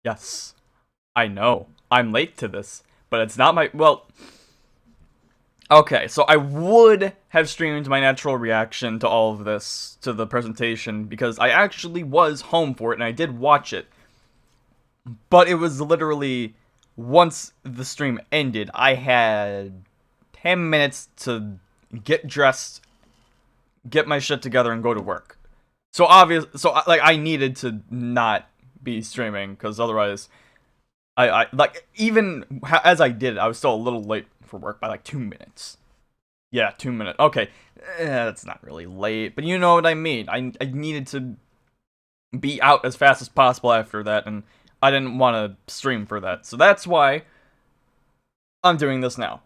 Yes. I know. I'm late to this, but it's not my... Well... Okay, so I would have streamed my natural reaction to all of this, to the presentation, because I actually was home for it, and I did watch it. But it was literally... Once the stream ended, I had 10 minutes to get dressed, get my shit together, and go to work. So I needed to not be streaming, because otherwise... like, even as I did it, I was still a little late for work by like 2 minutes. Yeah, 2 minutes. Okay, that's not really late, but you know what I mean. I needed to be out as fast as possible after that, and I didn't want to stream for that. So that's why I'm doing this now.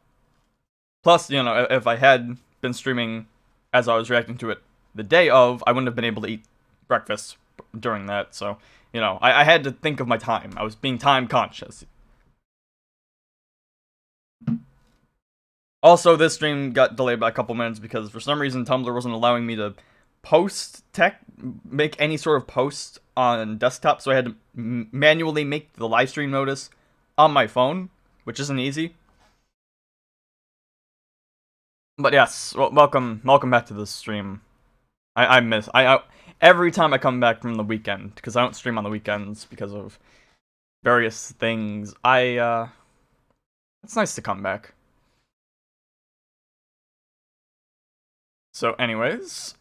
Plus, you know, if I had been streaming as I was reacting to it the day of, I wouldn't have been able to eat breakfast during that, so... You know, I had to think of my time. I was being time conscious. Also, this stream got delayed by a couple minutes because for some reason Tumblr wasn't allowing me to make any sort of post on desktop, so I had to manually make the live stream notice on my phone, which isn't easy. But yes, welcome back to this stream. Every time I come back from the weekend, because I don't stream on the weekends because of various things, it's nice to come back. So anyways,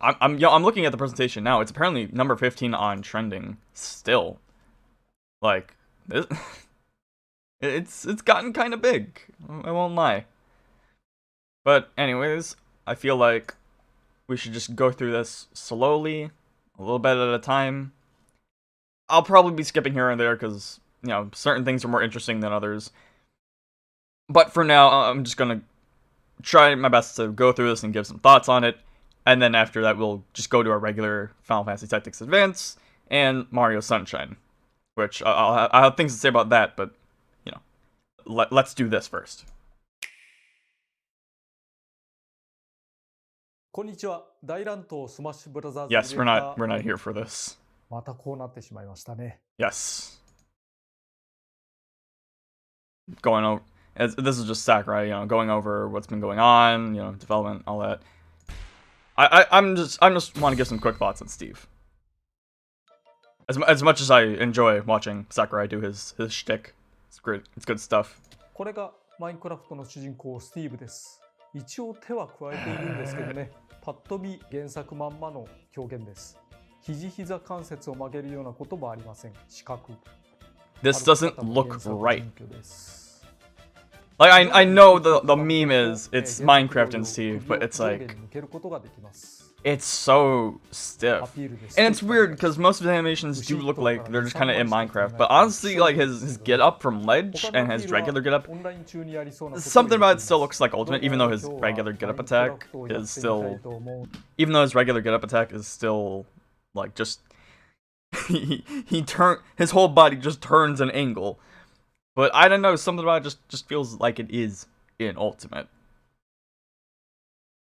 I'm looking at the presentation now. It's apparently number 15 on trending still. Like, it's gotten kind of big. I won't lie. But anyways, I feel like we should just go through this slowly, a little bit at a time. I'll probably be skipping here and there because, you know, certain things are more interesting than others. But for now, I'm just gonna try my best to go through this and give some thoughts on it. And then after that, we'll just go to our regular Final Fantasy Tactics Advance and Mario Sunshine. Which, I'll have things to say about that, but, you know, let's do this first. Yes, we're not here for this. Yes. Going over, this is just Sakurai, you know, going over what's been going on, you know, development, all that. I just want to give some quick thoughts on Steve. As much as I enjoy watching Sakurai do his shtick, it's great. It's good stuff. これがマインクラフトの主人公スティーブです。一応手は加えているんですけどね。パッと見原作まんまの表現です。肘膝関節を曲げるようなこともありません。四角。This doesn't look right. Like I know the meme is it's Minecraft and Steve, but it's like it's so stiff. And it's weird because most of the animations do look like they're just kind of in Minecraft, but honestly, like his get up from ledge and his regular get up, something about it still looks like Ultimate, even though his regular get up attack is still like just his whole body just turns an angle. But I don't know, something about it just feels like it is in Ultimate.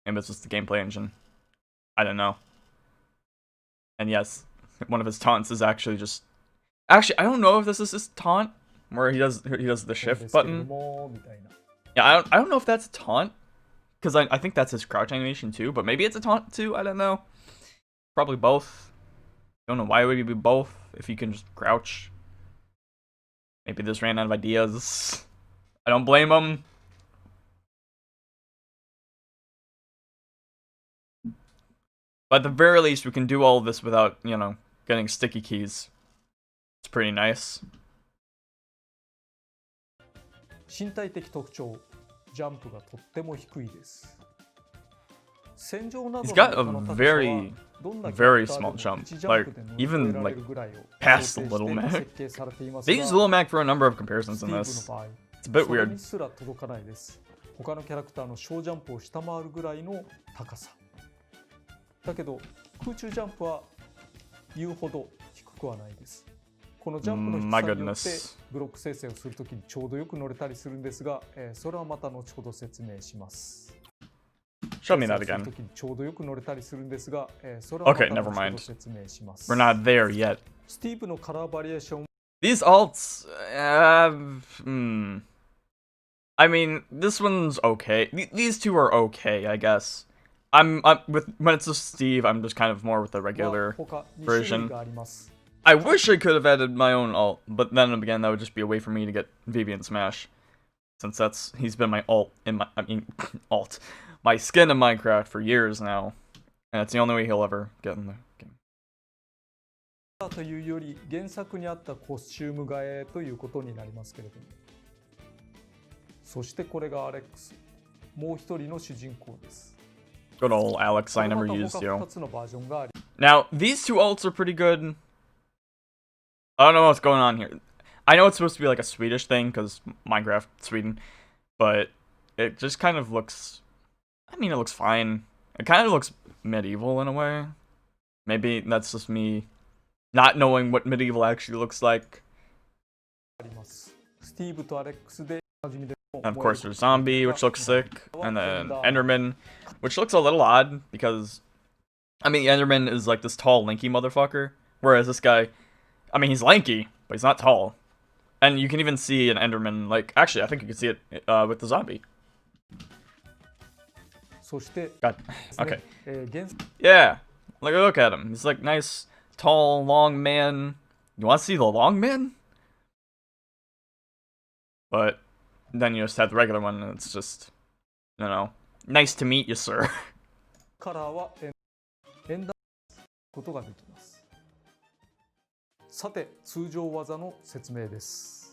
Maybe it's just the gameplay engine. I don't know. And yes, one of his taunts is actually just... Actually, I don't know if this is his taunt, where he does the shift button. Yeah, I don't know if that's a taunt, because I think that's his crouch animation too, but maybe it's a taunt too, I don't know. Probably both. Don't know why would he be both, if he can just crouch. Maybe this ran out of ideas. I don't blame him. But at the very least, we can do all of this without, you know, getting sticky keys. It's pretty nice. He's got a very small jump, like even like past the Little Mac. They use Little Mac for a number of comparisons in this. It's a bit weird. 他のキャラクターの小ジャンプを下回るぐらいの高さ。だけど空中ジャンプは言うほど低くはないです。このジャンプの低さによってブロック生成をするときにちょうどよく乗れたりするんですが、それはまた後ほど説明します。Show me that again. Okay, never mind. We're not there yet. These alts, I mean, this one's okay. These two are okay, I guess. I'm with when it's just Steve, I'm just kind of more with the regular version. I wish I could have added my own alt, but then again, that would just be a way for me to get Vivian Smash, since he's been my alt in my alt, my skin in Minecraft for years now, and it's the only way he'll ever get in the game. というより原作にあったコスチューム替えということになりますけれども、そしてこれがアレックス、もう一人の主人公です。Good old Alex, I never used you. Now, these two alts are pretty good. I don't know what's going on here. I know it's supposed to be like a Swedish thing, because Minecraft, Sweden, but it just kind of looks, I mean, it looks fine. It kind of looks medieval in a way. Maybe that's just me not knowing what medieval actually looks like. And of course there's Zombie, which looks sick, and then Enderman, which looks a little odd, because, I mean, Enderman is like this tall, lanky motherfucker, whereas this guy, I mean, he's lanky, but he's not tall. And you can even see an Enderman, like, actually, I think you can see it with the Zombie. God, okay. Yeah, like, look at him. He's like nice, tall, long man. You want to see the long man? But then you just have the regular one, and it's just, you know, nice to meet you, sir. カラーは演談ことができます。さて、通常技の説明です。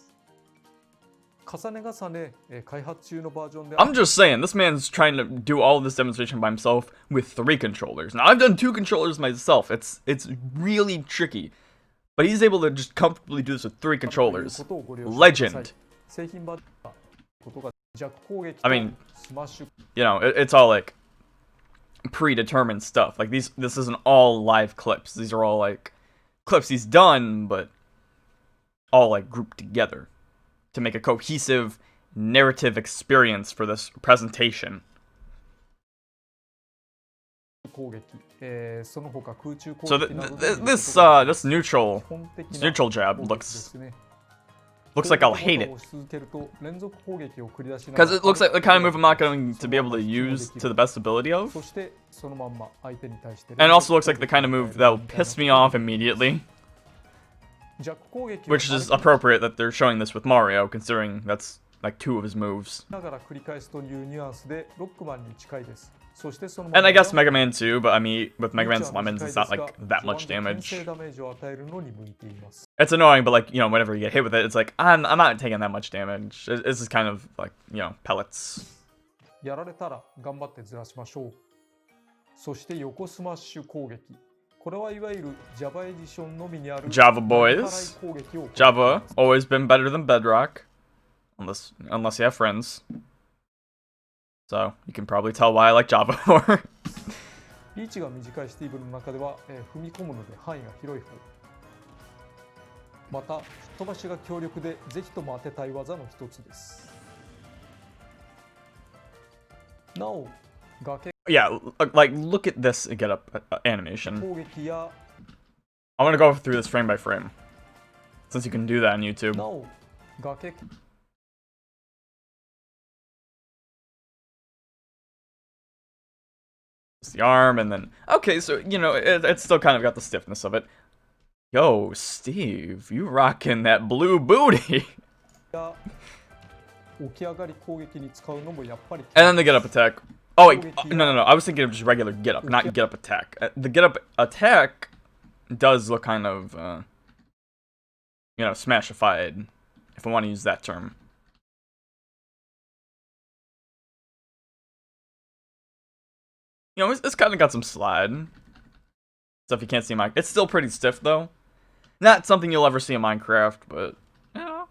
重ね重ね開発中のバージョンで I'm just saying, this man's trying to do all this demonstration by himself with 3 controllers. Now, I've done 2 controllers myself. It's really tricky. But he's able to just comfortably do this with 3 controllers. Legend. I mean, you know, it's all like predetermined stuff. Like this isn't all live clips. These are all like clips he's done, but all like grouped together to make a cohesive narrative experience for this presentation. So this neutral jab looks like I'll hate it, because it looks like the kind of move I'm not going to be able to use to the best ability of, and it also looks like the kind of move that will piss me off immediately, which is appropriate that they're showing this with Mario, considering that's like 2 of his moves. And I guess Mega Man too, but I mean, with Mega Man's Lemons, it's not like that much damage. It's annoying, but like, you know, whenever you get hit with it, it's like, I'm not taking that much damage. This is kind of like, you know, pellets. Java boys. Java, always been better than Bedrock. Unless you have friends. So, you can probably tell why I like Java more. リーチが短いスティーブの中では、踏み込むので範囲が広い方。また、吹っ飛ばしが強力でぜひとも当てたい技の一つです。なお、崖 Yeah, like look at this get up animation. I want to go through this frame by frame, since you can do that on YouTube. なお、崖 the arm, and then okay, so you know it's still kind of got the stiffness of it. Yo, Steve, you rocking that blue booty. And then the get up attack. Oh wait, no, I was thinking of just regular get up, not get up attack. The get up attack does look kind of you know, smashified, if I want to use that term. You know, it's kind of got some slide stuff you can't see in Minecraft. It's still pretty stiff, though. Not something you'll ever see in Minecraft, but, you know.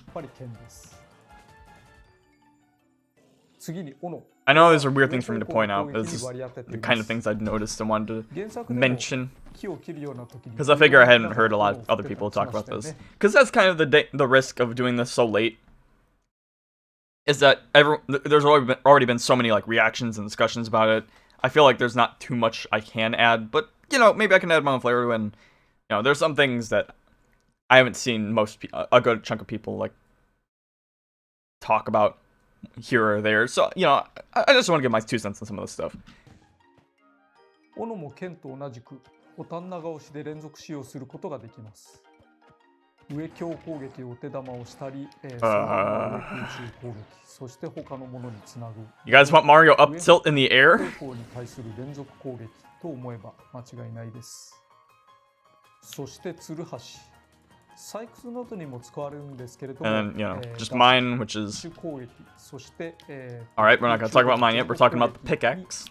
I know these are weird things for me to point out, but this is the kind of things I'd noticed and wanted to mention. Because I figure I hadn't heard a lot of other people talk about this. Because that's kind of the risk of doing this so late. Is that there's already been so many like reactions and discussions about it. I feel like there's not too much I can add, but, you know, maybe I can add my own flavor to it, and, you know, there's some things that I haven't seen a good chunk of people like talk about here or there. So, you know, I just want to give my 2 cents on some of this stuff. 斧も剣と同じくボタン長押しで連続使用することができます。上強攻撃を手玉をしたり、その上空中攻撃、そして他のものにつなぐ。You guys want Mario up tilt in the air? 方向に対する連続攻撃と思えば間違いないです。そしてツルハシ。採掘などにも使われるんですけれども、 And then, you know, just mine, which is... 攻撃、そして、Alright, we're not going to talk about mine yet. We're talking about the pickaxe.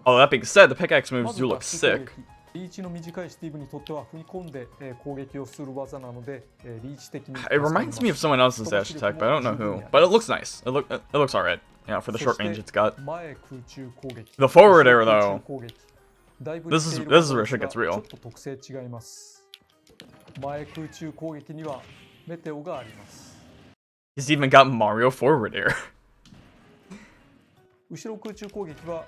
Oh, that being said, the pickaxe moves do look sick. リーチの短いスティーブにとっては踏み込んで、攻撃をする技なので、リーチ的に It reminds me of someone else's dash attack, but I don't know who. But it looks nice. It looks alright. You know, for the short range it's got. The forward air though. This is where shit gets real. 特性違います。前空中攻撃にはメテオがあります。He's even got Mario forward air. 後ろ空中攻撃は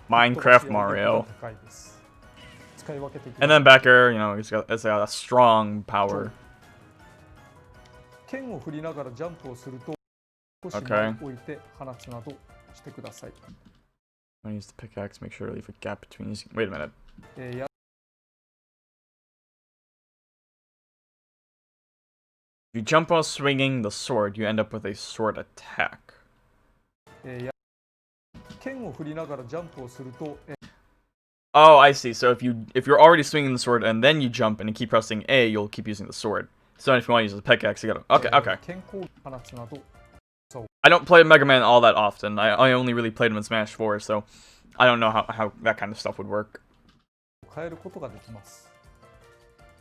Minecraft Mario. 高いです。使い分けていきます。 And then back air, you know, it's got a strong power. 剣を振りながらジャンプをすると少し前に置いて放つなどしてください。I'm gonna use the pickaxe, make sure to leave a gap between these. Wait a minute. If you jump while swinging the sword, you end up with a sword attack. 剣を振りながらジャンプをすると Oh, I see. So if you're already swinging the sword and then you jump and you keep pressing A, you'll keep using the sword. So if you want to use the pickaxe, you gotta... Okay. I don't play Mega Man all that often. I only really played him in Smash 4, so I don't know how that kind of stuff would work. 変えることができます。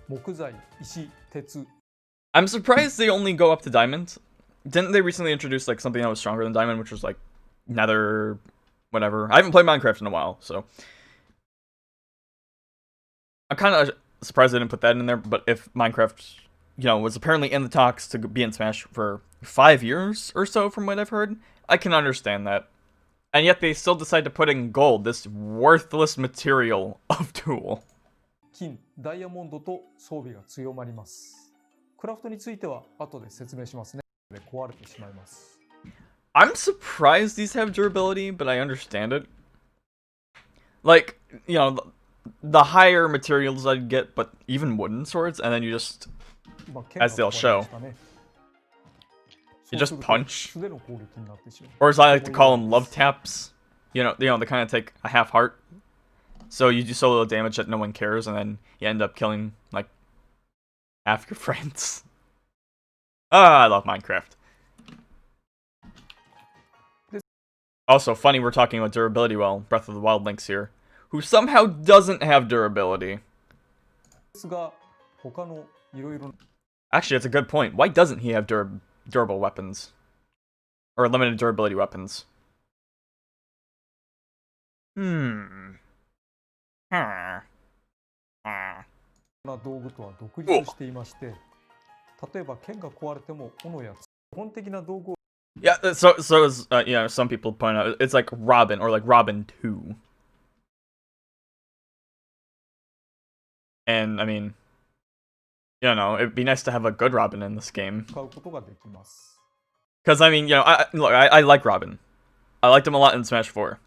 木材、石、鉄。 I'm surprised they only go up to Diamond. Didn't they recently introduce like something that was stronger than Diamond, which was like Nether, whatever? I haven't played Minecraft in a while, so I'm kind of surprised they didn't put that in there. But if Minecraft, you know, was apparently in the talks to be in Smash for 5 years or so, from what I've heard, I can understand that. And yet they still decide to put in gold, this worthless material of tool. 金、ダイヤモンドと装備が強まります。 クラフトについては後で説明しますね。壊れてしまいます。 I'm surprised these have durability, but I understand it. Like, you know, the higher materials I'd get, but even wooden swords, and then you just, as they'll show, you just punch. Or as I like to call them, love taps. You know, they kind of take a half heart. So you do so little damage that no one cares, and then you end up killing, like, half your friends. I love Minecraft. Also, funny we're talking about durability while Breath of the Wild Link's here, who somehow doesn't have durability. Actually, that's a good point. Why doesn't he have durable weapons? Or limited durability weapons? Hmm. な道具とは独立していまして、例えば剣が壊れても斧や基本的な道具を Yeah, so you know, some people point out it's like Robin or like Robin 2. And I mean, you know, it'd be nice to have a good Robin in this game. 使うことができます。 Because I mean, you know, I like Robin. I liked him a lot in Smash 4.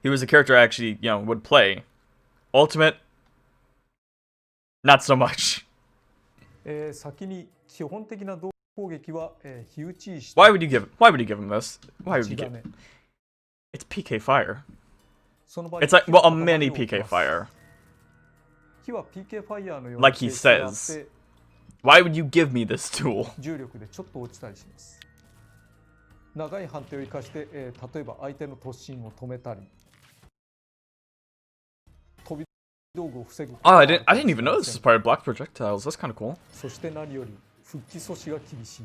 He was a character I actually, you know, would play. Ultimate, not so much. 先に基本的な道具攻撃は火打ち石。 Why would you give him this? Why would you give? It's PK Fire. It's like, well, a mini PK Fire. 火は PK ファイヤーのような Like he says. Why would you give me this tool? 重力でちょっと落ちたりします。長い判定を生かして、例えば相手の突進を止めたり。飛び道具を防ぐ。Oh, I didn't even know this was part of block projectiles. That's kind of cool. そして何より復帰阻止が厳しい。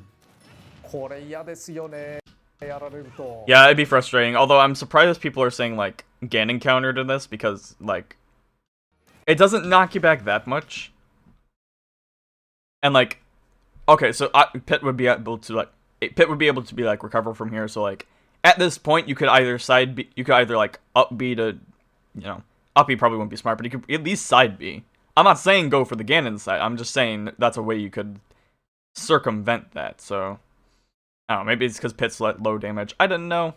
これ嫌ですよね。やられると。Yeah, it'd be frustrating. Although I'm surprised people are saying like Ganon counter to this because like it doesn't knock you back that much. And like, okay, so Pit would be able to be like recover from here. So like at this point, you could either like up B to, you know, up B probably wouldn't be smart, but you could at least side B. I'm not saying go for the Ganon side. I'm just saying that's a way you could circumvent that. So, I don't know. Maybe it's because pits let low damage. I don't know.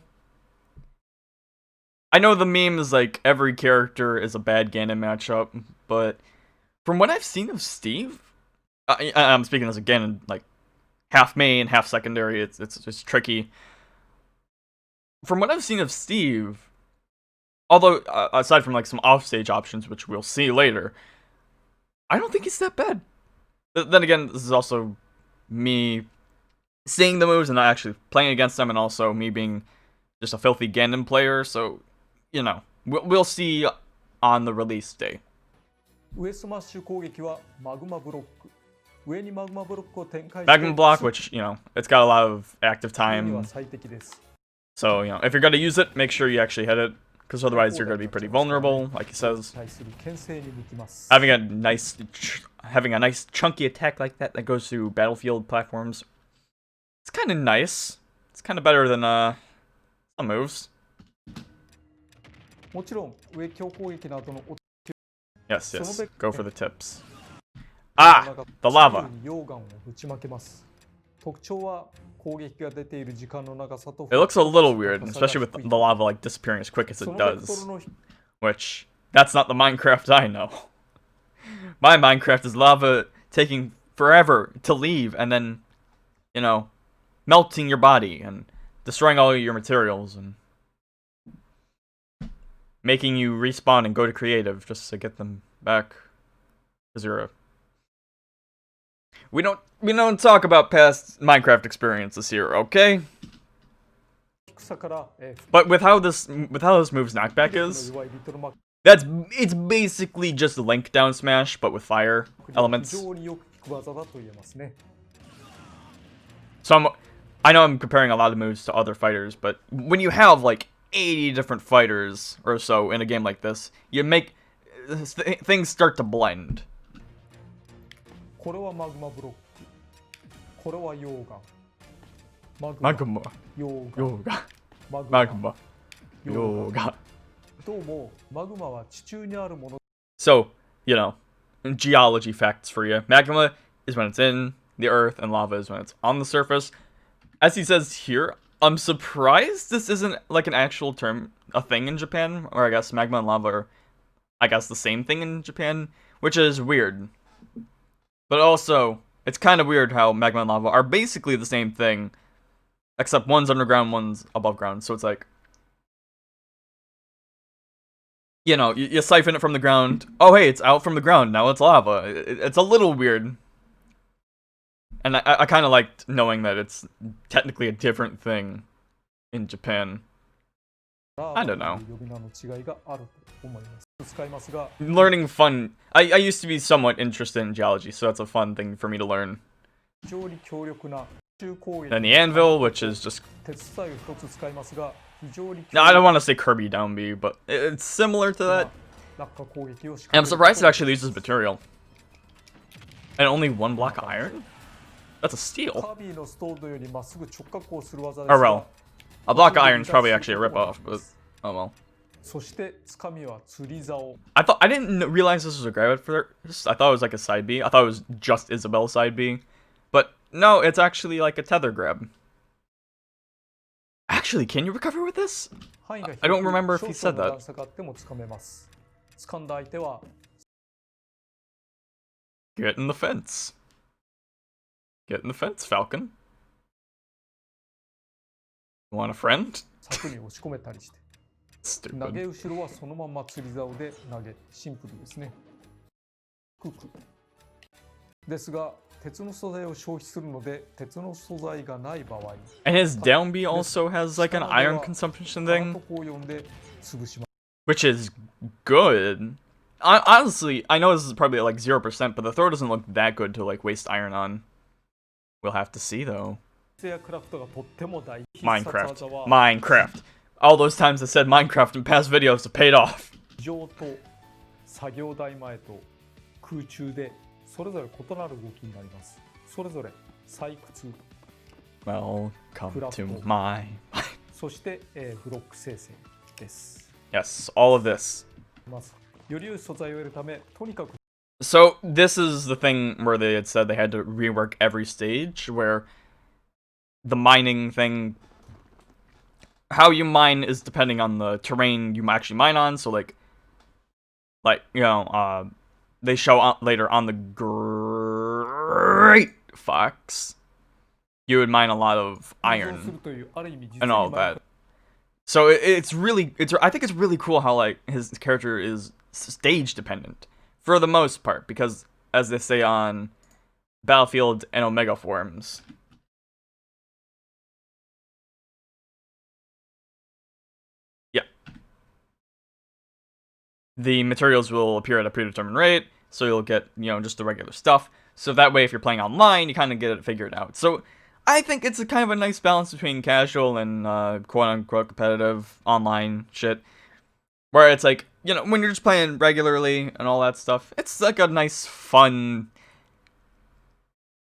I know the meme is like every character is a bad Ganon matchup, but from what I've seen of Steve, I'm speaking as a Ganon, like half main, half secondary. It's tricky. From what I've seen of Steve, although aside from like some offstage options, which we'll see later, I don't think he's that bad. Then again, this is also me seeing the moves and not actually playing against them, and also me being just a filthy Ganon player. So, you know, we'll see on the release day. 上スマッシュ攻撃はマグマブロック。上にマグマブロックを展開して Magma block, which, you know, it's got a lot of active には time. 最適です。 So, you know, if you're going to use it, make sure you actually hit it, because otherwise you're going to be pretty vulnerable, like he says. 対する牽制に向きます。 Having a nice chunky attack like that goes through battlefield platforms, it's kind of nice. It's kind of better than some moves. もちろん上強攻撃の後の Yes, yes. Go for the tips. Ah, the lava. 溶岩をぶちまけます。特徴は攻撃が出ている時間の長さと It looks a little weird, especially with the lava like disappearing as quick as it そのベクト does. ルの Which, that's not the Minecraft I know. My Minecraft is lava taking forever to leave and then, you know, melting your body and destroying all your materials and making you respawn and go to creative just to get them back. Because you're a... We don't talk about past Minecraft experiences here, okay? 低さから、But with how this move's knockback の is, 弱いリトルマック it's basically just Link down smash, but with fire 非 elements. 常によく効く技だと言えますね。 So I know I'm comparing a lot of moves to other fighters, but when you have like 80 different fighters or so in a game like this, you make things start to blend. これはマグマブロック。これは溶岩。マグマ。 Magma, 溶岩。 yoga, マグマ。 magma, yoga. どうもマグマは地中にあるもの。 So, you know, geology facts for you. Magma is when it's in the earth, and lava is when it's on the surface. As he says here, I'm surprised this isn't like an actual term, a thing in Japan, or I guess magma and lava are, I guess, the same thing in Japan, which is weird. But also, it's kind of weird how magma and lava are basically the same thing, except one's underground, one's above ground. So it's like, you know, you siphon it from the ground. Oh, hey, it's out from the ground. Now it's lava. It's a little weird. And I kind of liked knowing that it's technically a different thing in Japan. I don't know. 呼び名の違いがあると思います。使いますが、 Learning fun. I used to be somewhat interested in geology, so that's a fun thing for me to learn. 非常に強力な中攻撃。 Then the anvil, which is just... 鉄材を一つ使いますが、非常に No, I don't want to say Kirby down B, but it's similar to that. 落下攻撃を仕 And I'm 掛ける surprised it actually uses material. And only one block of iron? That's a カ steal. ービィのストーンのようにまっすぐ直角をする技で Oh す well. が、 A block of iron is probably actually a ripoff, but oh well. そしてつかみは釣り竿。 I didn't realize this was a grab at first. I thought it was like a side B. I thought it was just Isabel's side B. But no, it's actually like a tether grab. Actually, can you recover with this? 範囲が I don't remember if he 少 said 々の that. 段差があってもつかめます。掴んだ相手は Get in the fence. Get in the fence, Falcon. You want a friend? 柵に押し込めたりして、投 Stupid. げ後ろはそのまま釣り竿で投げ、シンプルですね。ククですが、鉄の素材を消費するので、鉄の素材がない場合、 And his down B also has like an iron consumption カ thing, ナトコを呼んで潰します。 which is good. Honestly, I know this is probably like 0%, but the throw doesn't look that good to like waste iron on. We'll have to see though. エアクラフトがとっても大必殺 Minecraft. 技は Minecraft. All those times I said Minecraft in past videos have paid off. 地上と作業台前と空中でそれぞれ異なる動きになります。それぞれ採掘、 Welcome to my... そして、ブロック生成です。 Yes, all of this. まずより良い素材を得るため、とにかく So this is the thing where they had said they had to rework every stage, where the mining thing, how you mine is depending on the terrain you actually mine on. So like they show later on the Great Fox, you would mine a lot of iron and all of that. So it's really, I think it's really cool how like his character is stage dependent for the most part, because as they say on Battlefield and Omega forums, yeah, the materials will appear at a predetermined rate, so you'll get, just the regular stuff. So that way, if you're playing online, you kind of get it figured out. So I think it's a kind of a nice balance between casual and quote-unquote competitive online shit, where it's like, when you're just playing regularly and all that stuff, it's like a nice, fun,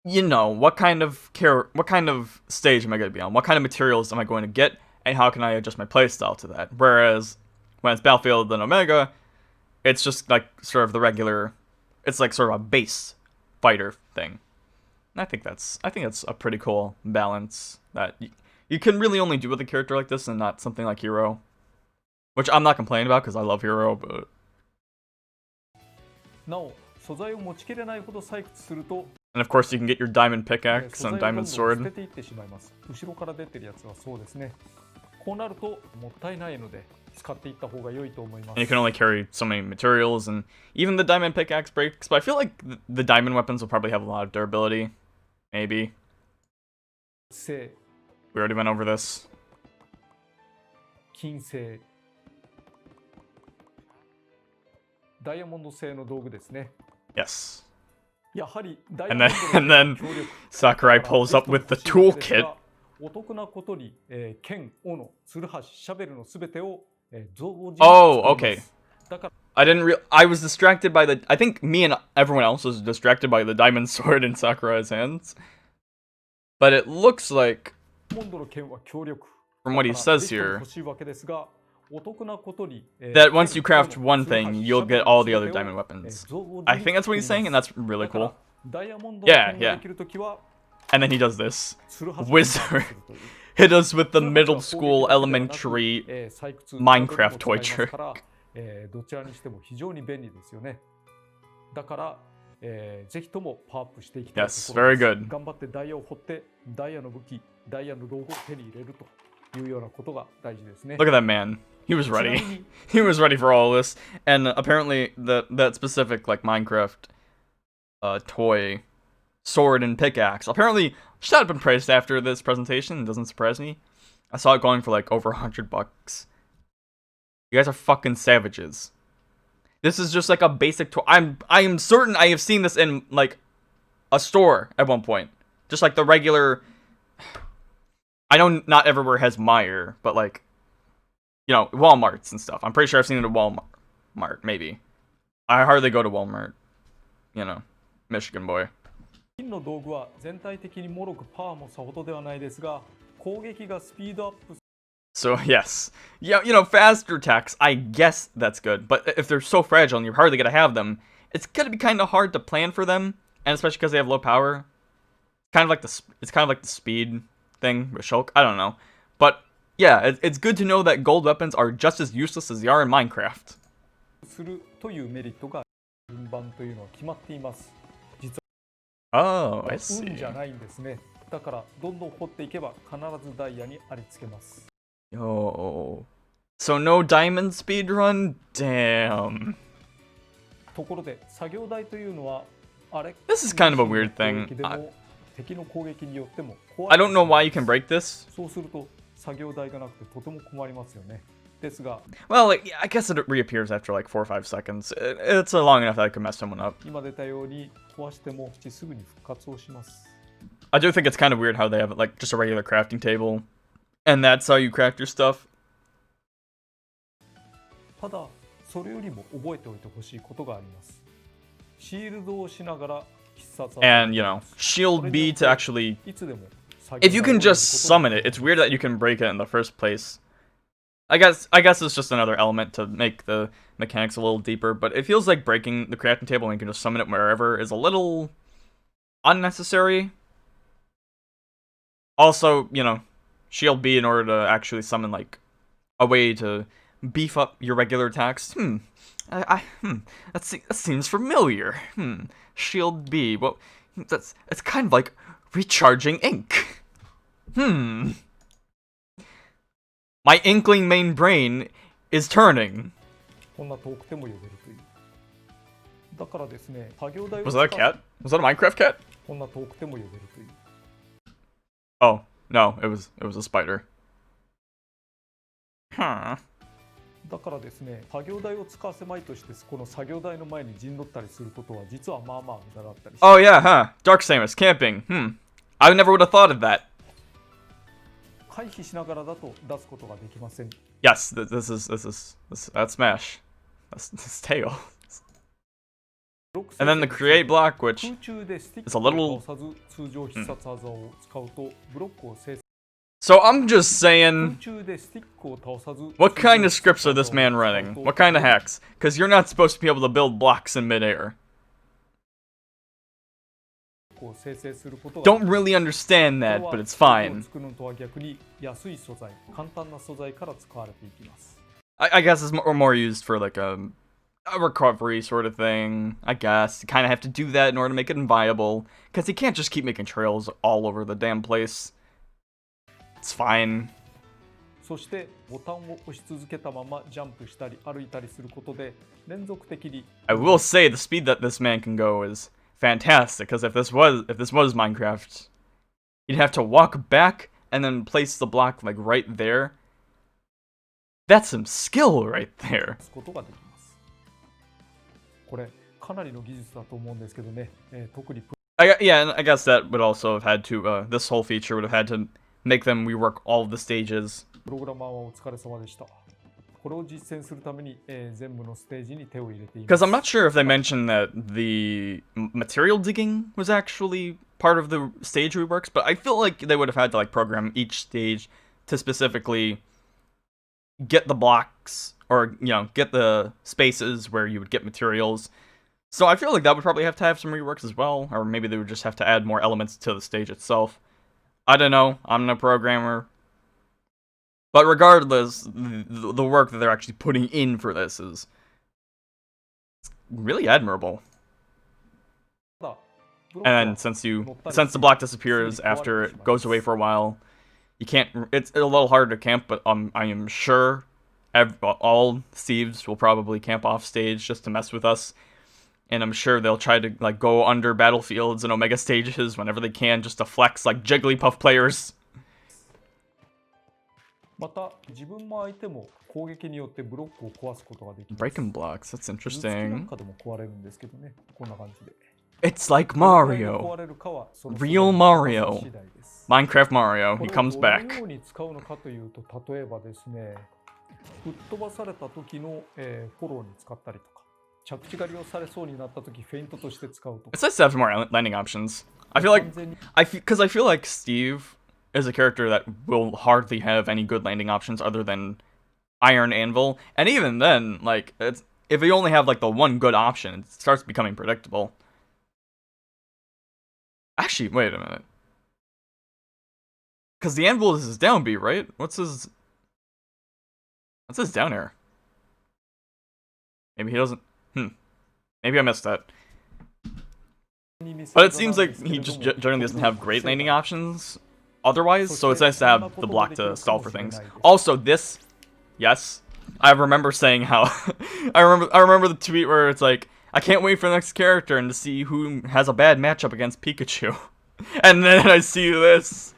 what kind of stage am I going to be on? What kind of materials am I going to get? And how can I adjust my playstyle to that? Whereas, when it's Battlefield and Omega, it's just like sort of the regular, it's like sort of a base fighter thing. And I think that's a pretty cool balance that you can really only do with a character like this and not something like Hero. Which I'm not complaining about because I love Hero, but... なお、素材を持ちきれないほど採掘すると、 And of course you can get your diamond pickaxe and diamond 捨 sword. てていってしまいます。後ろから出てるやつはそうですね。こうなるともったいないので使っていった方が良いと思います。 And you can only carry so many materials, and even the diamond pickaxe breaks, but I feel like the diamond weapons will probably have a lot of durability. Maybe. 星、 We already went over this. 金星、ダイヤモンド製の道具ですね。 Yes. やはりダイヤ And モン then, ド and の then 協力 Sakurai pulls up with the toolkit. お得なことに、剣、斧、ツルハシ、シャベルのすべてを、増量に Oh, 使い okay. ます。だから I was distracted by I think me and everyone else was distracted by the diamond sword in Sakurai's hands. But it looks like, ダイヤモンドの剣は強力。 from what he だから says ぜひとも here, 欲しいわけですが、お得なことに、that once you 剣、 craft 斧、 one ツルハシ、 thing, シ you'll ャベル get の all す the べ other てを diamond weapons. 増量に I think that's what he's 作り saying, ま and す。 that's really だから cool. ダイヤモンドの Yeah, 剣 yeah. ができるときは、 And then he does this. ツルハシ Wizard hit us with the middle school elementary Minecraft toy trick. どちらにしても非常に便利ですよね。だから、ぜひともパワーアップしていきたいところです。 Yes, very good. 頑張ってダイヤを掘ってダイヤの武器、ダイヤの道具を手に入れるというようなことが大事ですね。 Look at that man. He was ready. He was ready for all this. And apparently that specific like Minecraft toy sword and pickaxe apparently should have been priced after this presentation. It doesn't surprise me. I saw it going for like over $100. You guys are fucking savages. This is just like a basic toy. I am certain I have seen this in like a store at one point. Just like the regular. I know not everywhere has Meijer, but like, Walmarts and stuff. I'm pretty sure I've seen it at Walmart, maybe. I hardly go to Walmart. Michigan boy. 金の道具は全体的に脆くパワーもさほどではないですが、攻撃がスピードアップ So yes, yeah, faster attacks, I guess that's good. But if they're so fragile and you're hardly gonna have them, it's gonna be kind of hard to plan for them, and especially because they have low power. It's kind of like the speed thing with Shulk. I don't know, but yeah, it's good to know that gold weapons are just as useless as they are in Minecraft. するというメリットが順番というのは決まっています。実 Oh, は I 運 see. じゃないんですね。だからどんどん掘っていけば必ずダイヤにありつけます。 Yo, so no diamond speedrun? Damn. ところで作業台というのはあれ This is kind of a weird thing. でも敵の攻撃によっても I don't know why you can break this. そうすると作業台がなくてとても困りますよね。ですが Well, I guess it reappears after like 4 or 5 seconds. It's long enough that I could mess someone up. 今出たように壊してもすぐに復活をします。 I do think it's kind of weird how they have like just a regular crafting table, and that's how you craft your stuff. ただそれよりも覚えておいてほしいことがあります。シールドをしながら必殺 And shield B to actually. いつでも If you can just summon it, it's weird that you can break it in the first place. I guess it's just another element to make the mechanics a little deeper, but it feels like breaking the crafting table and you can just summon it wherever is a little unnecessary. Also, Shield B in order to actually summon like a way to beef up your regular attacks. That seems familiar. Shield B. Well, it's kind of like recharging ink. My inkling main brain is turning. こんな遠くても呼べるという。だからですね、作業台を Was that a cat? Was that a Minecraft cat? こんな遠くても呼べるという。Oh, no, it was a spider. Huh. だからですね、作業台を使わせまいとして、この作業台の前に陣取ったりすることは実はまあまあ無駄だったりします。Oh yeah, huh. Dark Samus, camping. I never would have thought of that. 回避しながらだと出すことができません。Yes, that's Smash. That's tail. And then the create block, which 空中でスティッ is a クを little. 倒さず通常必殺技を使うとブロックを生成。 So I'm just 空 saying, 中でスティックを倒さず what kind of scripts are this man running? What kind of hacks? Because you're not supposed to be able to build blocks in midair. を生成することが Don't really understand that, but it's fine. 作るのとは逆に安い素材、簡単な素材から使われていきます。I guess it's more used for like a recovery sort of thing. I guess you kind of have to do that in order to make it inviolable, because you can't just keep making trails all over the damn place. It's fine. そしてボタンを押し続けたままジャンプしたり歩いたりすることで連続的に I will say the speed that this man can go is fantastic, because if this was Minecraft, you'd have to walk back and then place the block like right there. That's some skill right there. ことができます。これかなりの技術だと思うんですけどね、特に Yeah, and I guess that would also have had to, this whole feature would have had to make them rework all of the stages. プログラマーはお疲れ様でした。これを実践するために、全部のステージに手を入れています。 Because I'm not sure if they mentioned that the material digging was actually part of the stage reworks, but I feel like they would have had to like program each stage to specifically get the blocks or get the spaces where you would get materials. So I feel like that would probably have to have some reworks as well, or maybe they would just have to add more elements to the stage itself. I don't know, I'm no programmer. But regardless, the work that they're actually putting in for this is really admirable. And then since the block disappears after it goes away for a while, you can't. It's a little harder to camp, but I am sure all Steves will probably camp off stage just to mess with us, and I'm sure they'll try to like go under battlefields and Omega stages whenever they can, just to flex like Jigglypuff players. また自分も相手も攻撃によってブロックを壊すことができます。 Breaking blocks, that's 頭突きなん interesting. かでも壊れるんですけどね、こんな感じで。 It's like どのくらい Mario. 壊れるかはその Real Mario. 次第です。 Minecraft Mario, こ he れを comes どの back. ように使うのかというと、例えばですね、吹っ飛ばされた時の、フォローに使ったりとか、着地狩りをされそうになった時フェイントとして使うとか。 It's nice to have more landing options. I feel like, 完全に because I feel like Steve is a character that will hardly have any good landing options other than Iron Anvil, and even then, like, if you only have like the one good option, it starts becoming predictable. Actually, wait a minute. Because the Anvil is his down B, right? What's his down air? Maybe he doesn't. Maybe I missed that. But it seems like he just generally doesn't have great landing options otherwise, so it's nice to have the block to stall for things. Also, this, yes, I remember saying how I remember the tweet where it's like, I can't wait for the next character and to see who has a bad matchup against Pikachu. And then I see this.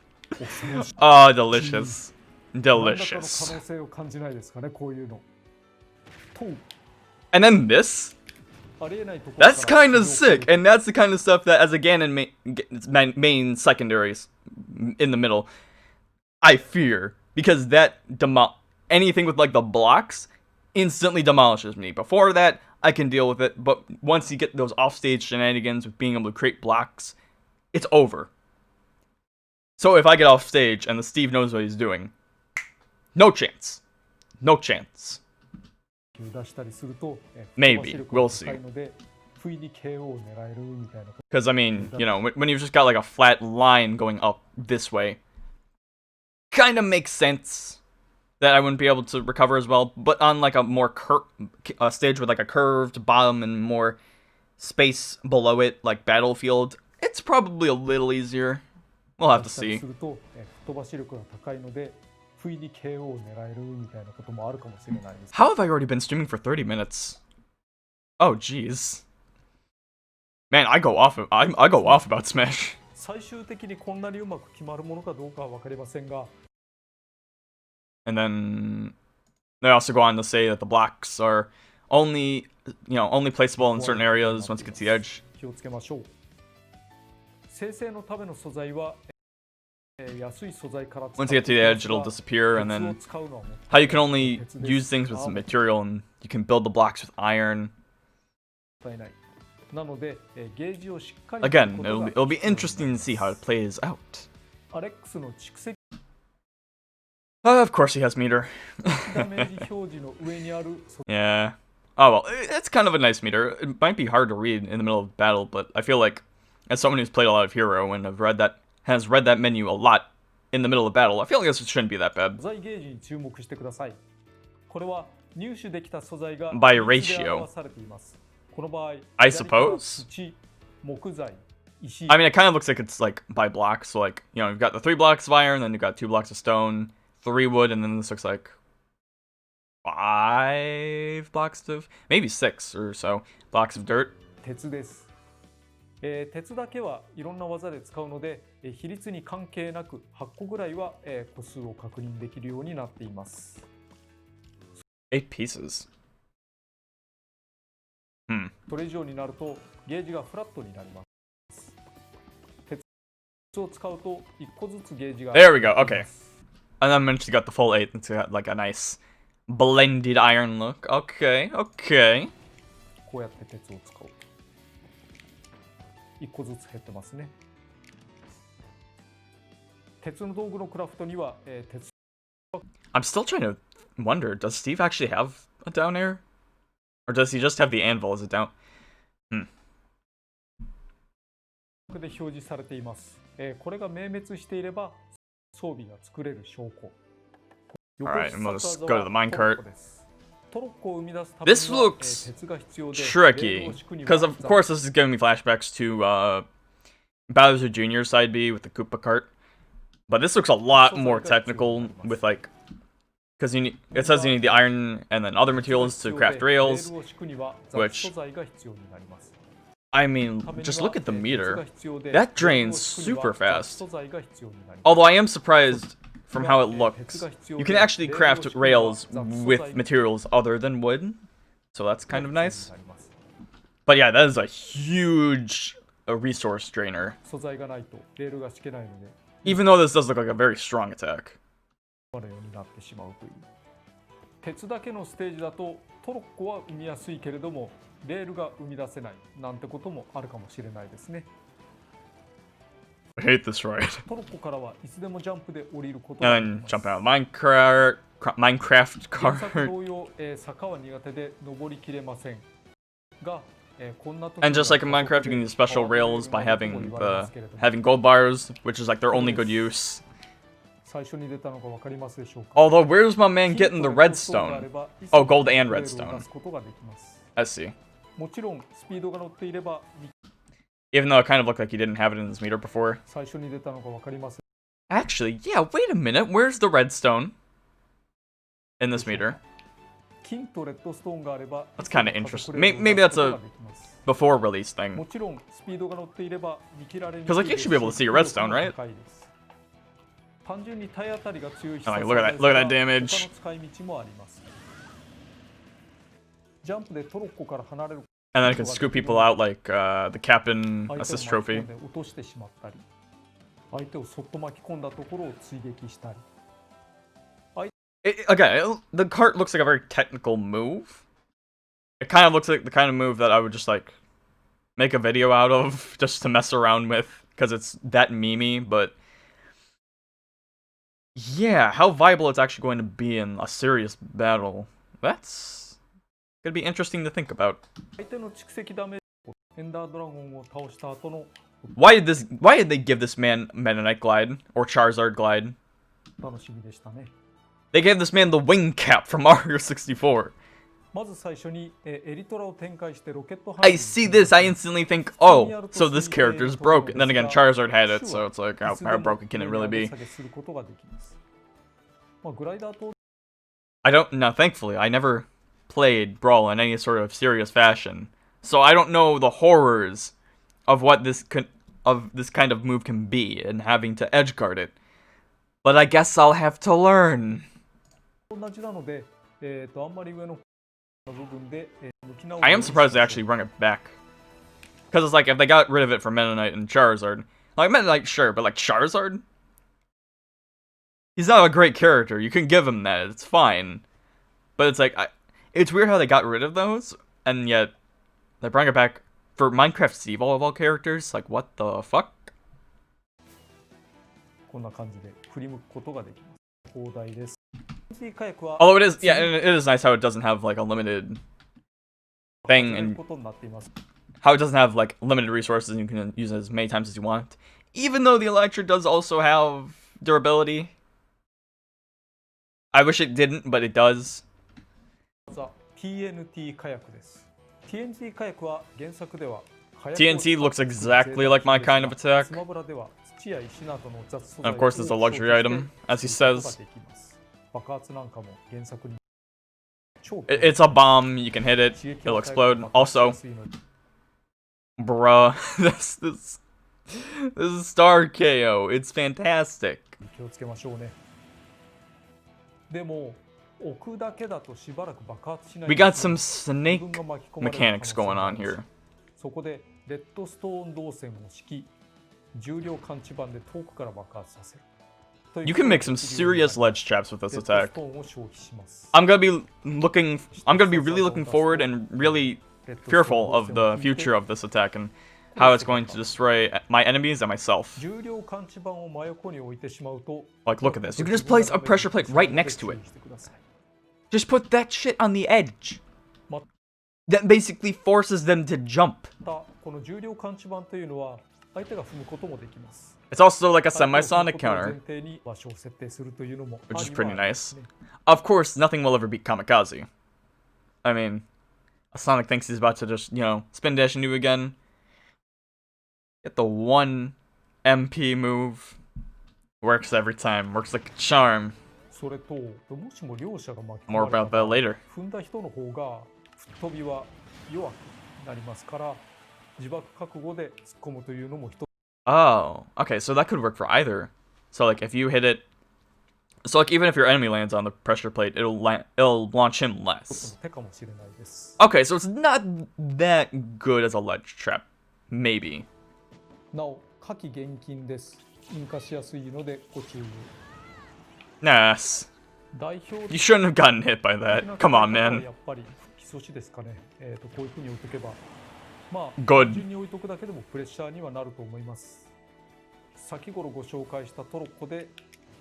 Oh, delicious. 何らかの可 Delicious. 能性を感じないですかね、こういうの。と And then this? ありえないところから That's kind of sick, and that's the kind of stuff that, as a Ganon main secondaries in the middle, I fear, because that anything with like the blocks instantly demolishes me. Before that, I can deal with it, but once you get those offstage shenanigans with being able to create blocks, it's over. So if I get off stage and the Steve knows what he's doing, no chance. No chance. 出したりすると、飛ば Maybe. し力 We'll が see. 高いので、不意に KO を狙えるみたいなこと。 Because, I mean, you know, when you've just got like a flat line going up this way, kind of makes sense that I wouldn't be able to recover as well. But on like a more stage with like a curved bottom and more space below it, like Battlefield, it's probably a little easier. We'll have to 出したり see. すると、吹っ飛ばし力が高いので、不意に KO を狙えるみたいなこともあるかもしれないです。 How have I already been streaming for 30 minutes? Oh, jeez. Man, I go off about Smash. 最終的にこんなにうまく決まるものかどうかは分かりませんが、 And then they also go on to say that the blocks are only placeable in certain areas once you get to the edge. 気をつけましょう。生成のための素材は、安い素材から Once you get to the edge, it'll disappear, and then how you can only use things with some material, and you can build the blocks with iron. なので、ゲージをしっかり Again, it'll be interesting to see how it plays out. アレックスの蓄積 Of course he has meter. ダメージ表示の上にある Yeah. Oh well, it's kind of a nice meter. It might be hard to read in the middle of battle, but I feel like, as someone who's played a lot of Hero and has read that menu a lot in the middle of battle, I feel like this shouldn't be that bad. 素材ゲージに注目してください。これは入手できた素材が By 比率で ratio. 表されています。この場合、 I suppose. 土、木材、石、 I mean, it kind of looks like it's like by blocks. So like, you know, you've got the 3 blocks of iron, then you've got 2 blocks of stone, 3 wood, and then this looks like 5 blocks of, maybe 6 or so blocks of dirt. 鉄です。鉄だけはいろんな技で使うので、比率に関係なく8個ぐらいは、個数を確認できるようになっています。 8 pieces. それ以上になるとゲージがフラットになります。鉄を使うと1個ずつゲージが There we go. Okay. And then once you got the full 8, it's got like a nice blended iron look. Okay, okay. こうやって鉄を使うと1個ずつ減ってますね。鉄の道具のクラフトには、鉄 I'm still trying to wonder, does Steve actually have a down air? Or does he just have the anvil as a down? で表示されています。これが明滅していれば装備が作れる証拠。 Alright, and we'll just go to the minecart. トロッコを生み出すためには This looks 鉄が必要で tricky, because of course this is giving me flashbacks to Bowser Jr. Side B with the Koopa cart. But this looks a lot more technical with like, because it says you need the iron and then other materials to craft rails, which, I mean, just look at the meter. That drains super fast. Although I am surprised from how it looks. You can actually craft rails with materials other than wood, so that's kind of nice. But yeah, that is a huge resource drainer. Even though this does look like a very strong attack. 鉄だけのステージだとトロッコは生みやすいけれどもレールが生み出せないなんてこともあるかもしれないですね。 I hate this ride. トロッコからはいつでもジャンプで降りること And then jump out of Minecraft 原作 cart. 同様、坂は苦手で登りきれませんが、こんな時 And just like in Minecraft, you can use special rails by having gold bars, which is like their only good use. 最初に出たのがわかりますでしょうか。 Although, where's my man getting the redstone? Oh, gold and redstone. I see. もちろんスピードが乗っていれば Even though it kind of looked like he didn't have it in his meter before. 最初に出たのがわかります。 Actually, yeah, wait a minute. Where's the redstone in this meter? 金とレッドストーンがあれば That's kind of interesting. Maybe that's a before release thing. もちろんスピードが乗っていれば見切られにくい Because like you should be able to see your redstone, right? 単純に体当たりが強い Oh, look at that damage. 他の使い道もあります。ジャンプでトロッコから離れる And then I can scoop people out like the captain assist trophy. 落としてしまったり、相手をそっと巻き込んだところを追撃したり。Again, the cart looks like a very technical move. It kind of looks like the kind of move that I would just like make a video out of just to mess around with because it's that memey, but Yeah, how viable it's actually going to be in a serious battle. That's gonna be interesting to think about. 相手の蓄積ダメージをエンダードラゴンを倒した後の Why did they give this man Meta Knight Glide or Charizard Glide? 楽しみでしたね。 They gave this man the wing cap from Mario 64. まず最初にエリトラを展開してロケット I see this, I instantly think, oh, so this character is broken. Then again, Charizard had it, so it's like, how broken can it really be? することができます。まあグライダーと I don't, no, thankfully, I never played Brawl in any sort of serious fashion, so I don't know the horrors of what this kind of move can be and having to edgeguard it. But I guess I'll have to learn. 同じなので、あんまり上の部分で、向き直 I am surprised they actually bring it back. Because it's like, if they got rid of it for Meta Knight and Charizard, like, Meta Knight, sure, but like, Charizard? He's not a great character, you can give him that, it's fine. But it's like, it's weird how they got rid of those, and yet, they bring it back for Minecraft Evolve of all characters? Like, what the fuck? こんな感じで振り向くことができます。砲台です。火薬は Although it is, yeah, and it is nice how it doesn't have, like, a limited thing, and ことになっています。 how it doesn't have, like, limited resources and you can use it as many times as you want. Even though the Electra does also have durability. I wish it didn't, but it does. まずは TNT 火薬です。TNT 火薬は原作では TNT looks exactly like my kind of attack. スマブラでは土や石などの雑素 And of course, it's a luxury item, as he says. 爆発なんかも原作に It's a bomb, you can hit it, it'll explode. Also, bruh, this is Star KO. It's fantastic. 気をつけましょうね。でも置くだけだとしばらく爆発しない。 We got some snake mechanics going on here. そこでレッドストーン導線を敷き、重量感知板で遠くから爆発させる。 You can make some serious ledge traps with this レッド attack. ストーンを消費します。 I'm gonna be really looking forward and really fearful of the future of this attack and how it's going to destroy my enemies and myself. 重量感知板を真横に置いてしまうと、 Like, look at this. You can just place a pressure plate right next to it. Just put that shit on the edge. That basically forces them to jump. この重量感知板というのは相手が踏むこともできます。 It's also like a semi-sonic counter, 前提に場所を設定するというのも which is pretty ありはありま nice. すね。 Of course, nothing will ever beat Kamikaze. I mean, Sonic thinks he's about to just, you know, spin dash into you again. Get the 1 MP move. Works every time. Works like a charm. それと、もしも両者が巻き込 More まれた about that later. 踏んだ人の方が吹っ飛びは弱くなりますから、自爆覚悟で突っ込むというのも一つ。 Oh, okay, so that could work for either. So, like, if you hit it... So, like, even if your enemy lands on the pressure plate, it'll launch him 一つ less. の手かもしれないです。 Okay, so it's not that good as a ledge trap. Maybe. なお、火器厳禁です。引火しやすいのでご注意を。 Nah, 代表 you shouldn't have gotten hit by that. Come on, や man. っぱり基礎値ですかね。こういうふうに置いとけば、まあ、 Good. 単純に置いとくだけでもプレッシャーにはなると思います。先頃ご紹介したトロッコで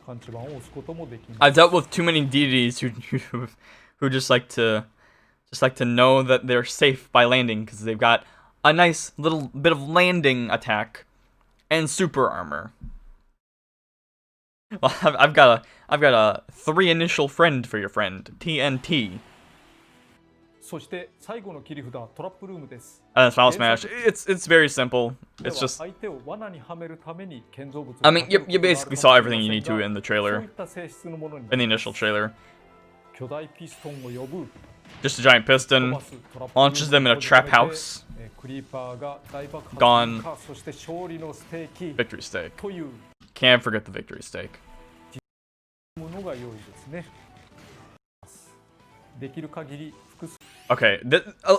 感知板を押すこともできます。 I've dealt with too many deities who just like to know that they're safe by landing because they've got a nice little bit of landing attack and super armor. Well, I've got a 3 initial friend for your friend, TNT. そして最後の切り札トラップルームです。 And then Final Smash. It's very simple. で It's は just 相手を罠にはめるために建造物を I mean, you 建てる basically ことが saw あるかも everything you need しれ to ません in the がそうい trailer, った性質のものに in the initial trailer. 巨大ピストンを呼ぶ Just a giant 飛 piston ばすトラップルーム launches them in a trap house. クリーパーが大爆発 Gone. そして勝利のステーキ Victory stake. という Can't forget the victory stake. ものが良いですね。できる限り複数 Okay,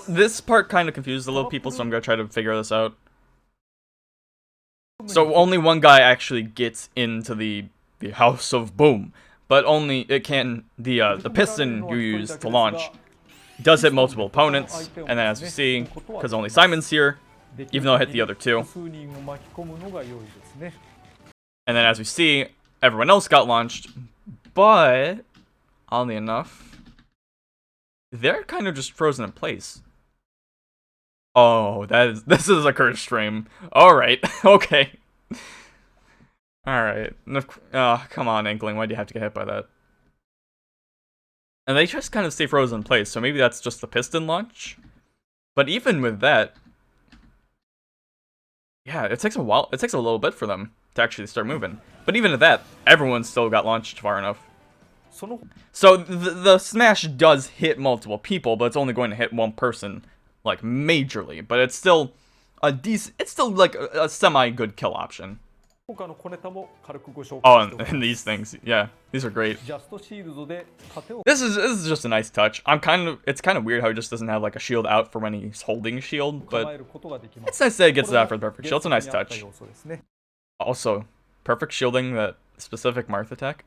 this part kind of confused a little people, so I'm gonna try to figure this out. So only one guy actually gets into the House of Boom, but only it can the piston you use to launch does hit multiple opponents, and then as you see, because only Simon's here, even though it hit the other 2, 複数人を巻き込むのが良いですね。 and then as we see, everyone else got launched, But, oddly enough, they're kind of just frozen in place. Oh, this is a cursed stream. Alright, okay. Alright. Oh, come on, Inkling, why do you have to get hit by that? And they just kind of stay frozen in place, so maybe that's just the piston launch. But even with that, yeah, it takes a while. It takes a little bit for them to actually start moving. But even at that, everyone still got launched far enough. So the smash does hit multiple people, but it's only going to hit one person, like, majorly. But it's still a decent. It's still like a semi-good kill option. Oh, and these things, yeah, these are great. This is just a nice touch. It's kind of weird how he just doesn't have like a shield out for when he's holding shield, but it's nice that he gets it out for the perfect shield. It's a nice touch. Also, perfect shielding that specific Marth attack,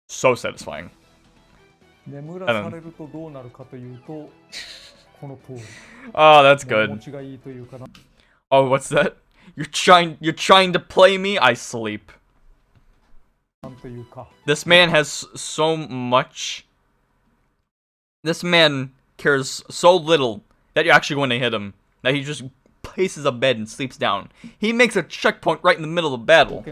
so satisfying. Oh, that's good. Oh, what's that? You're trying to play me? I sleep. This man has so much. This man cares so little that you're actually going to hit him that he just places a bed and sleeps down. He makes a checkpoint right in the middle of battle.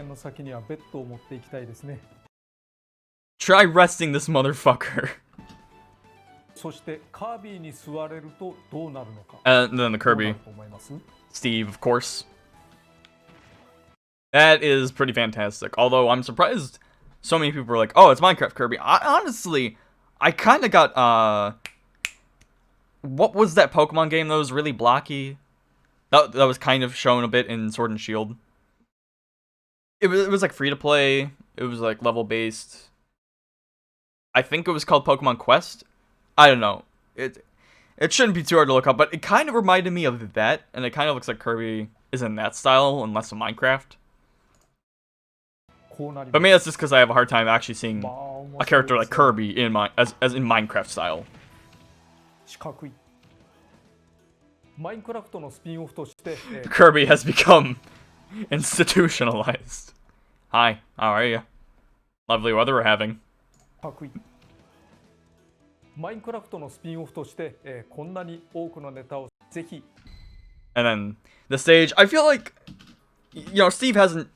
Try resting this motherfucker. And then the Kirby. Steve, of course. That is pretty fantastic. Although I'm surprised so many people were like, "Oh, it's Minecraft Kirby." Honestly, I kind of got what was that Pokemon game that was really blocky? That was kind of shown a bit in Sword and Shield. It was like free to play. It was like level based. I think it was called Pokemon Quest. I don't know. It shouldn't be too hard to look up, but it kind of reminded me of that, and it kind of looks like Kirby is in that style and less of Minecraft. But maybe that's just because I have a hard time actually seeing a character like Kirby in as in Minecraft style. Kirby has become institutionalized. Hi, how are you? Lovely weather we're having. And then the stage, I feel like, you know, Steve hasn't.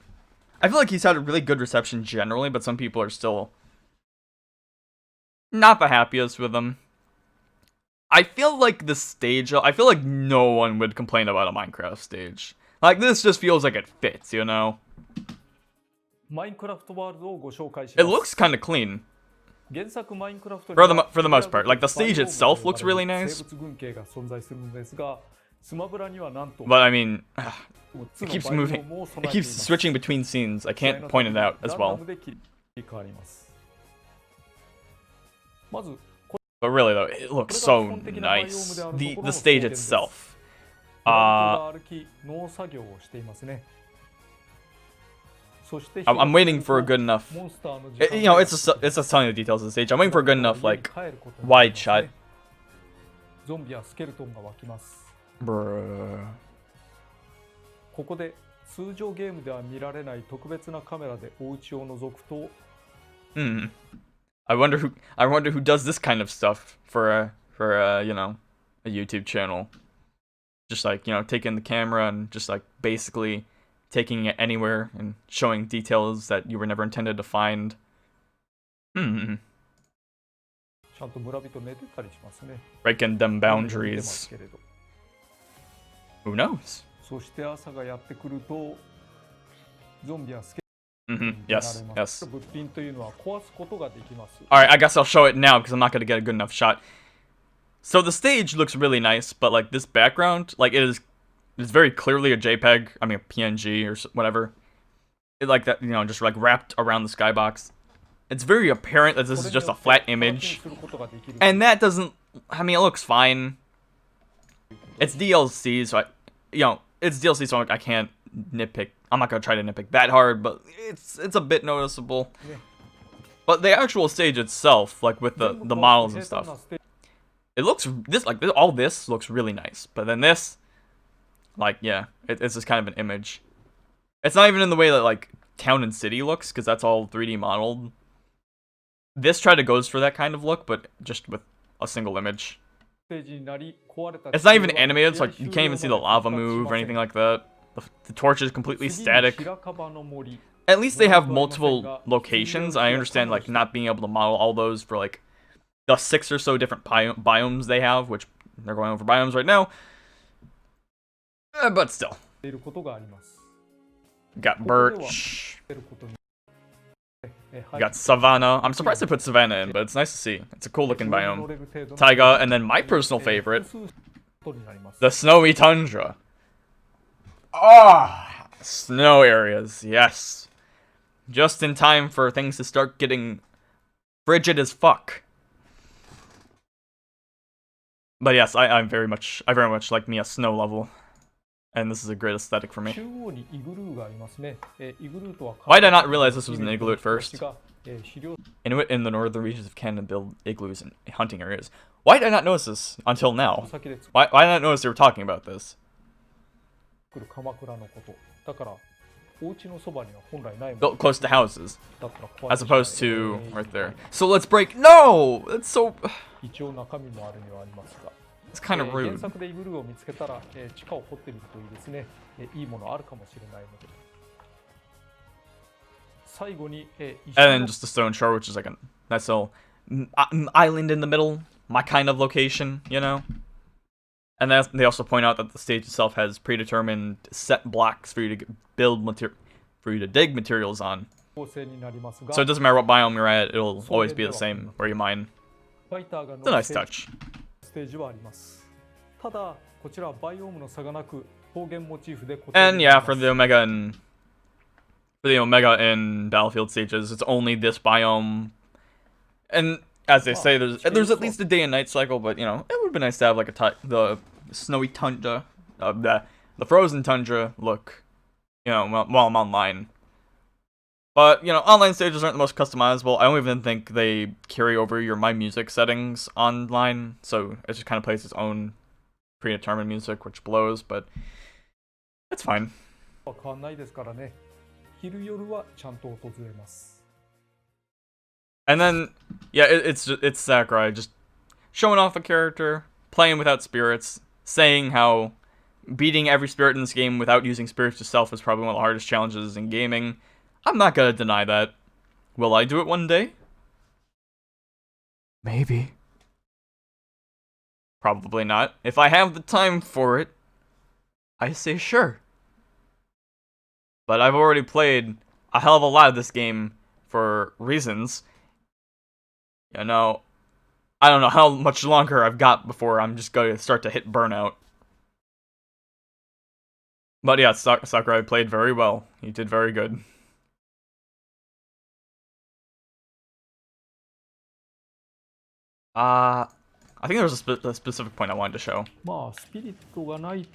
I feel like he's had a really good reception generally, but some people are still not the happiest with him. I feel like the stage, I feel like no one would complain about a Minecraft stage. Like, this just feels like it fits, you know? It looks kind of clean. For the most part. Like, the stage itself looks really nice. But, I mean, it keeps moving. It keeps switching between scenes. I can't point it out as well. But really, though, it looks so nice. The stage itself. I'm waiting for a good enough. You know, it's just telling the details of the stage. I'm waiting for a good enough, like, wide shot. Bruh. I wonder who does this kind of stuff for you know, a YouTube channel. Just like, you know, taking the camera and just like basically taking it anywhere and showing details that you were never intended to find. Breaking them boundaries. Who knows? Yes. Alright, I guess I'll show it now because I'm not going to get a good enough shot. So the stage looks really nice, but like this background, like it's very clearly a JPEG, I mean a PNG or whatever. It, like that, you know, just like wrapped around the skybox. It's very apparent that this is just a flat image. And that doesn't, I mean, it looks fine. It's DLC, so it's DLC, so I can't nitpick. I'm not gonna try to nitpick that hard, but it's a bit noticeable. But the actual stage itself, like with the models and stuff, it looks all this looks really nice. But then this, like, yeah, it's just kind of an image. It's not even in the way that like town and city looks, because that's all 3D modeled. This try to goes for that kind of look, but just with a single image. ステージになり壊れた It's not 地 even 球は animated, so 試合 like, you 終 can't 了 even ま see で the lava 復活し move ま or せん anything like that. The torch is completely 次に static. 白樺の森 At least they have multiple locations. I understand, like, not being able to model all those for, like, the 6 or so different biomes they have, which they're going over biomes right now. But still. ていることがあります Got ここでは birch. 出ることに You got savanna. I'm surprised they put savanna in, but it's nice to see. It's a cool looking 乗 biome. れる程度の Taiga, and then my personal 複 favorite, 数ことになります the snowy tundra. Ah, snow areas, yes. Just in time for things to start getting frigid as fuck. But yes, I very much like me a snow level, and this is a great aesthetic for me. 中央にイグルーがありますねイグルーとは Why did I not realize this was an igloo at first? が肥料 Inuit in the northern regions of Canada build igloos in hunting areas. Why did I not notice this until now? 先で作 Why did I not notice they were talking about this? る鎌倉のことだからお家のそばには本来ないも Built の close to houses, だったら壊れ as てしまう opposed to right there. So let's break. No, that's so. 一応中身もあるにはありますが It's kind of 原 rude. 作でイグルーを見つけたら地下を掘ってみるといいですねいいものあるかもしれないので最後に石 And then の just the stone shore, which is like a nice little island in the middle, my kind of location, you know. And then they also point out that the stage itself has predetermined set blocks for you to for you to dig materials on. 構成になりますが So it doesn't matter what biome you're at; it'll always be the same where you mine. ファイターが It's a 乗 nice る touch. ステージはありますただこちらはバイオームの差がなく方言モチーフで固定 And にな yeah, り for ます the Omega and Battlefield stages, it's only this biome. And as they say, there's at least a day and night cycle, but you know, it would be nice to have like the snowy tundra, the frozen tundra look, you know, while I'm online. But you know, online stages aren't the most customizable. I don't even think they carry over your My Music settings online, so it just kind of plays its own predetermined music, which blows, but it's fine. 変わんないですからね昼夜はちゃんと訪れます And then, yeah, it's Sakurai just showing off a character, playing without spirits, saying how beating every spirit in this game without using spirits yourself is probably one of the hardest challenges in gaming. I'm not gonna deny that. Will I do it one day? Maybe. Probably not. If I have the time for it, I say sure. But I've already played a hell of a lot of this game for reasons. You know, I don't know how much longer I've got before I'm just going to start to hit burnout. But yeah, Sakurai played very well. He did very good. I think there was a specific point I wanted to show. まあスピリットがないと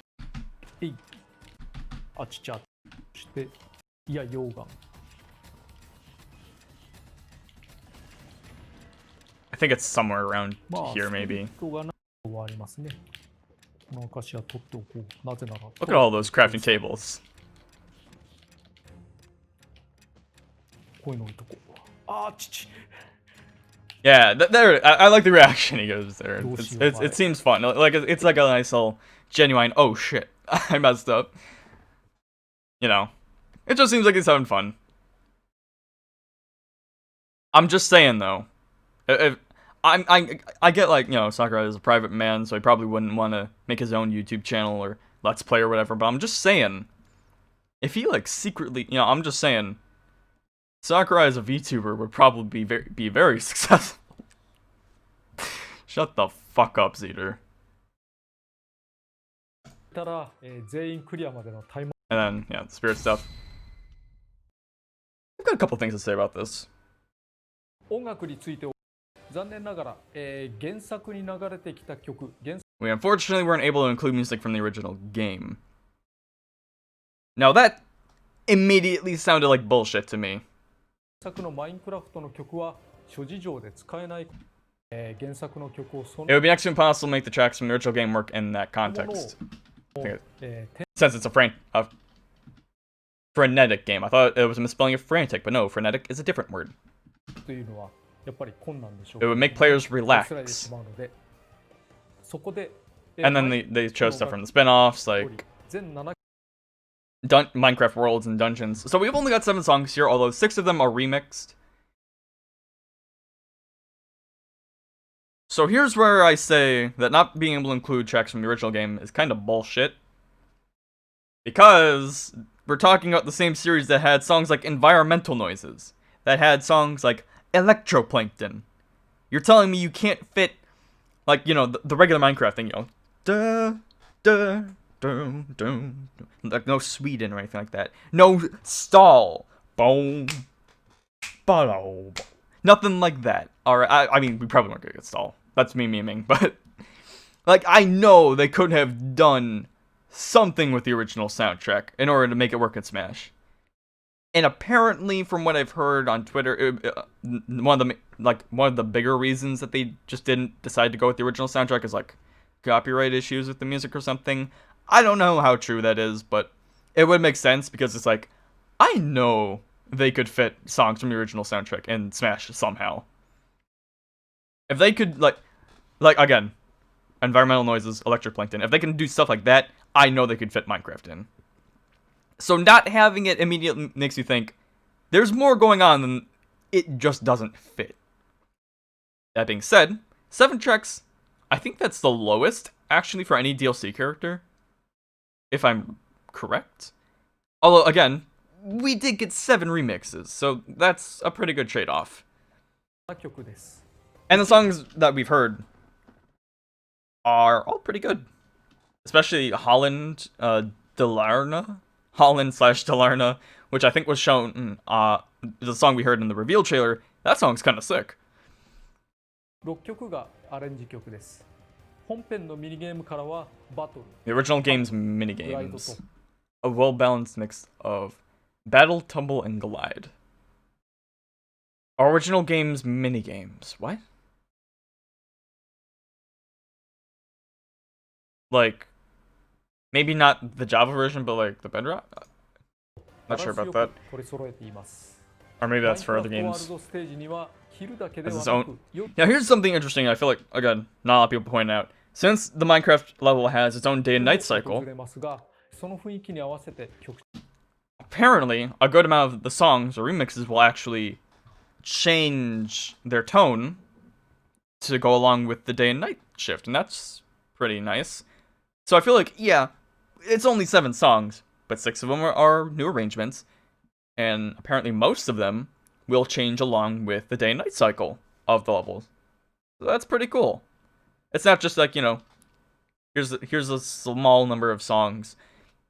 あちちゃしていや溶岩 I think it's somewhere around まあ here, スピリ maybe. ットがないとはありますねこの証は取っておこうなぜなら Look at all those crafting tables. こういうの置いとこうあちち Yeah, there. I like the reaction he gives there. Those It seems fun. Like it's like a nice little genuine. Oh shit, I messed up. You know, it just seems like he's having fun. I'm just saying though, if I get like, you know, Sakurai is a private man, so he probably wouldn't want to make his own YouTube channel or Let's Play or whatever. But I'm just saying, if he like secretly, you know, I'm just saying. Sakurai as a VTuber would probably be very successful. Shut the fuck up, Zeter. たら、全員クリアまでのタイム And then, yeah, the spirit stuff. I've got a couple things to say about this. 音楽について残念ながら、原作に流れてきた曲 We unfortunately weren't able to include music from the original game. Now that immediately sounded like bullshit to me. 原作のマインクラフトの曲は諸事情で使えない、原作の曲をその It would be next to impossible to make the tracks from the original game work in that context. Since it's a frenetic game. I thought it was a misspelling of frantic, but no, frenetic is a different word. というのはやっぱり困難でしょう It けど would make ね players 薄らいで relax. しまうので、そこで、And then they chose stuff from the spin-offs, like 全7 Minecraft Worlds and Dungeons. So we've only got 7 songs here, although 6 of them are remixed. So here's where I say that not being able to include tracks from the original game is kind of bullshit. Because we're talking about the same series that had songs like Environmental Noises, that had songs like Electroplankton. You're telling me you can't fit, like, you know, the regular Minecraft thing, you know, duh, duh, duh, duh, like no Sweden or anything like that. No stall. Boom. Ba-do. Nothing like that. Alright, I mean, we probably weren't gonna get stall. That's me memeing, but, like, I know they could have done something with the original soundtrack in order to make it work in Smash. And apparently, from what I've heard on Twitter, one of the bigger reasons that they just didn't decide to go with the original soundtrack is like copyright issues with the music or something. I don't know how true that is, but it would make sense because it's like, I know they could fit songs from the original soundtrack in Smash somehow. If they could, like again, Environmental Noises, Electroplankton, if they can do stuff like that, I know they could fit Minecraft in. So not having it immediately makes you think, there's more going on than it just doesn't fit. That being said, 7 tracks, I think that's the lowest, actually, for any DLC character. If I'm correct. Although, again, we did get 7 remixes, so that's a pretty good trade-off. 曲です。 And the songs that we've heard are all pretty good. Especially Holland, Delarna? Holland/Delarna, which I think was shown, the song we heard in the reveal trailer. That song's kind of sick. 6曲がアレンジ曲です。本編のミニゲームからはバトル、 The original game's minigames. A well-balanced mix of battle, tumble, and glide. Original game's minigames. What? Like, maybe not the Java version, but like the Bedrock? Not sure about that. 取り揃えています。 Or maybe that's for other games. ワールドステージには着るだけで As は its な own. く、よ Now, here's something interesting I feel like, again, not a lot of people point out. Since the Minecraft level has its own day and night cycle, 訪れますが、その雰囲気に合わせて曲 apparently a good amount of the songs or remixes will actually change their tone to go along with the day and night shift, and that's pretty nice. So I feel like, yeah, it's only 7 songs, but 6 of them are new arrangements, and apparently most of them will change along with the day and night cycle of the levels. So that's pretty cool. It's not just like, you know, here's a small number of songs,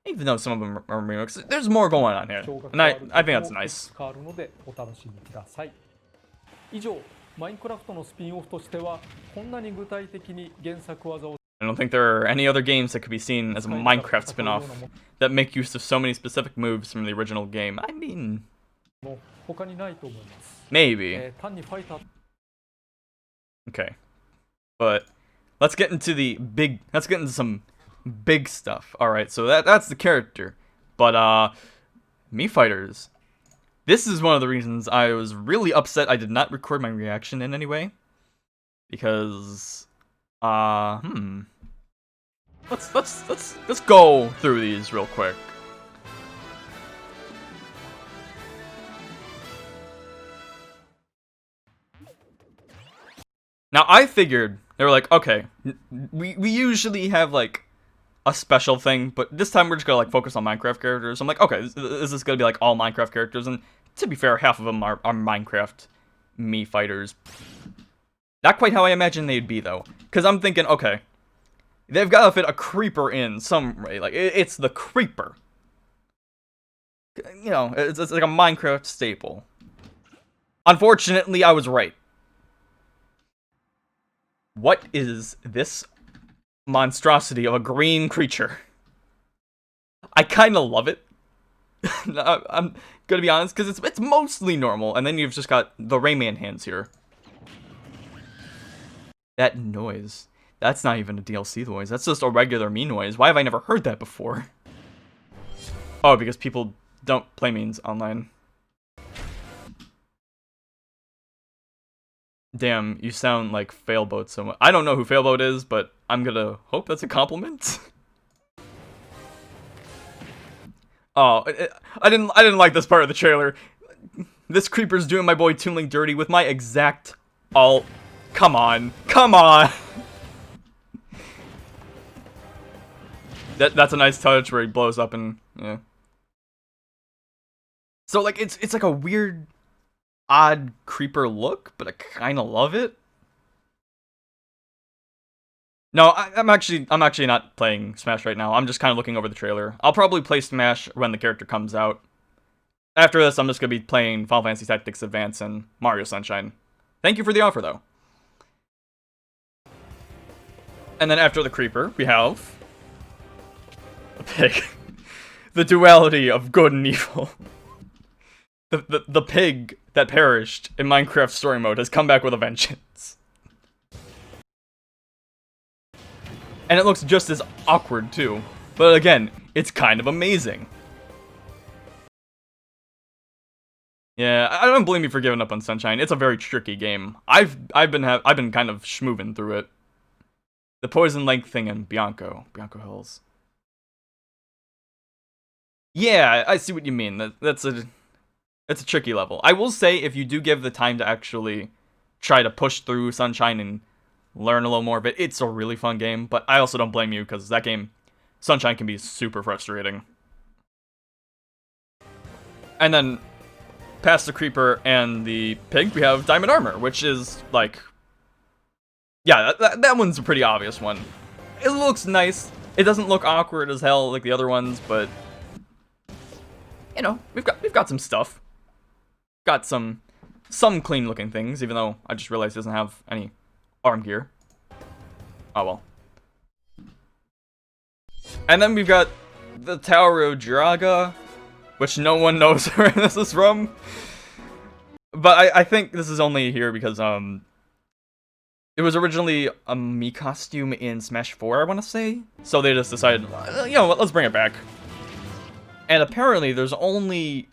even though some of them are remixes. There's more going on here, and I think that's nice. 変わるのでお楽しみください。以上、マインクラフトのスピンオフとしてはこんなに具体的に原作技を I don't think there are any other games that could be seen as a Minecraft spin-off that make use of so many specific moves from the original game. I mean, 他にないと思います。 maybe. 単にファイター Okay. But let's get into some big stuff. Alright, so that's the character. But Mii Fighters. This is one of the reasons I was really upset I did not record my reaction in any way. Because let's go through these real quick. Now I figured they were like, okay, we usually have like a special thing, but this time we're just gonna like focus on Minecraft characters. I'm like, okay, is this gonna be like all Minecraft characters? And to be fair, half of them are Minecraft Mii Fighters. Not quite how I imagined they'd be though, because I'm thinking, okay, they've got to fit a creeper in some way. Like it's the creeper. You know, it's like a Minecraft staple. Unfortunately, I was right. What is this monstrosity of a green creature? I kind of love it. I'm gonna be honest, because it's mostly normal, and then you've just got the Rayman hands here. That noise. That's not even a DLC noise. That's just a regular Mii noise. Why have I never heard that before? Oh, because people don't play means online. Damn, you sound like Failboat so much. I don't know who Failboat is, but I'm gonna hope that's a compliment. Oh, I didn't like this part of the trailer. This creeper's doing my boy Toon Link dirty with my exact alt. Come on, come on. That's a nice touch where he blows up and yeah. So like it's like a weird, odd creeper look, but I kind of love it. No, I'm actually not playing Smash right now. I'm just kind of looking over the trailer. I'll probably play Smash when the character comes out. After this, I'm just gonna be playing Final Fantasy Tactics Advance and Mario Sunshine. Thank you for the offer, though. And then after the creeper, we have the pig. The duality of good and evil. The pig that perished in Minecraft story mode has come back with a vengeance. And it looks just as awkward, too. But again, it's kind of amazing. Yeah, I don't blame you for giving up on Sunshine. It's a very tricky game. I've been kind of schmooving through it. The Poison Lake thing in Bianco Hills. Yeah, I see what you mean. It's a tricky level. I will say, if you do give the time to actually try to push through Sunshine and learn a little more of it, it's a really fun game. But I also don't blame you, because that game, Sunshine, can be super frustrating. And then, past the creeper and the pig, we have Diamond Armor, which is, like... Yeah, that one's a pretty obvious one. It looks nice. It doesn't look awkward as hell like the other ones, but... You know, we've got some stuff. Got some clean looking things, even though I just realized it doesn't have any arm gear. Oh well. And then we've got the Tower of Draga, which no one knows where this is from. But I think this is only here because it was originally a Mii costume in Smash 4, I want to say. So they just decided, you know what, let's bring it back. And apparently there's only,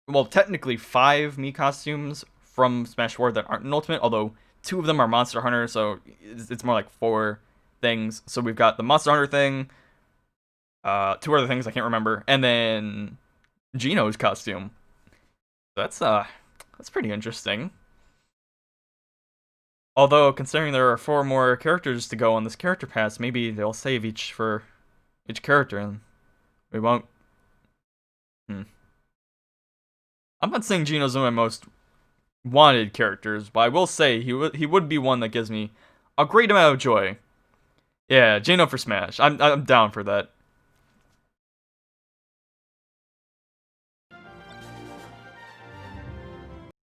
well, technically 5 Mii costumes from Smash 4 that aren't in Ultimate, although 2 of them are Monster Hunter, so it's more like 4 things. So we've got the Monster Hunter thing, 2 other things I can't remember, and then Geno's costume. That's pretty interesting. Although, considering there are 4 more characters to go on this character pass, maybe they'll save each for each character, and we won't. I'm not saying Geno's one of my most wanted characters, but I will say he would be one that gives me a great amount of joy. Yeah, Geno for Smash. I'm down for that.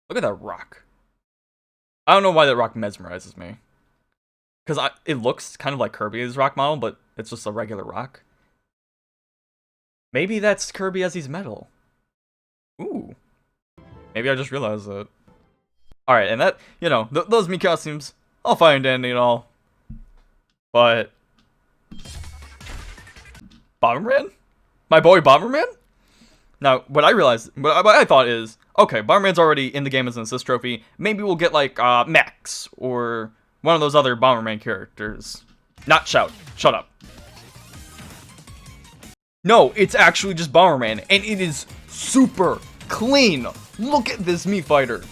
Look at that rock. I don't know why that rock mesmerizes me. Because it looks kind of like Kirby's rock model, but it's just a regular rock. Maybe that's Kirby as he's metal. Ooh. Maybe I just realized that. Alright, and that, you know, those Mii costumes, I'll find dandy and all. But... Bomberman? My boy Bomberman? Now, what I thought is, okay, Bomberman's already in the game as an assist trophy. Maybe we'll get, like, Max, or one of those other Bomberman characters. Not Shout. Shut up. No, it's actually just Bomberman, and it is super clean. Look at this Mii fighter.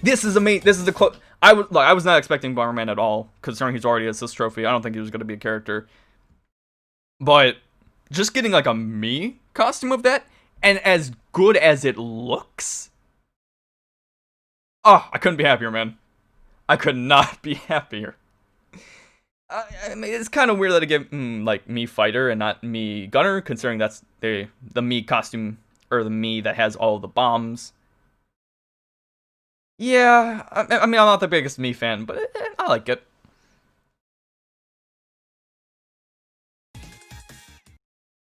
This is amazing. This is the I was not expecting Bomberman at all, considering he's already an assist trophy. I don't think he was going to be a character. But just getting like a Mii costume of that, and as good as it looks, oh, I couldn't be happier, man. I could not be happier. I mean, it's kind of weird that I give like Mii fighter and not Mii gunner, considering that's the Mii costume, or the Mii that has all the bombs. Yeah, I mean, I'm not the biggest Mii fan, but I like it.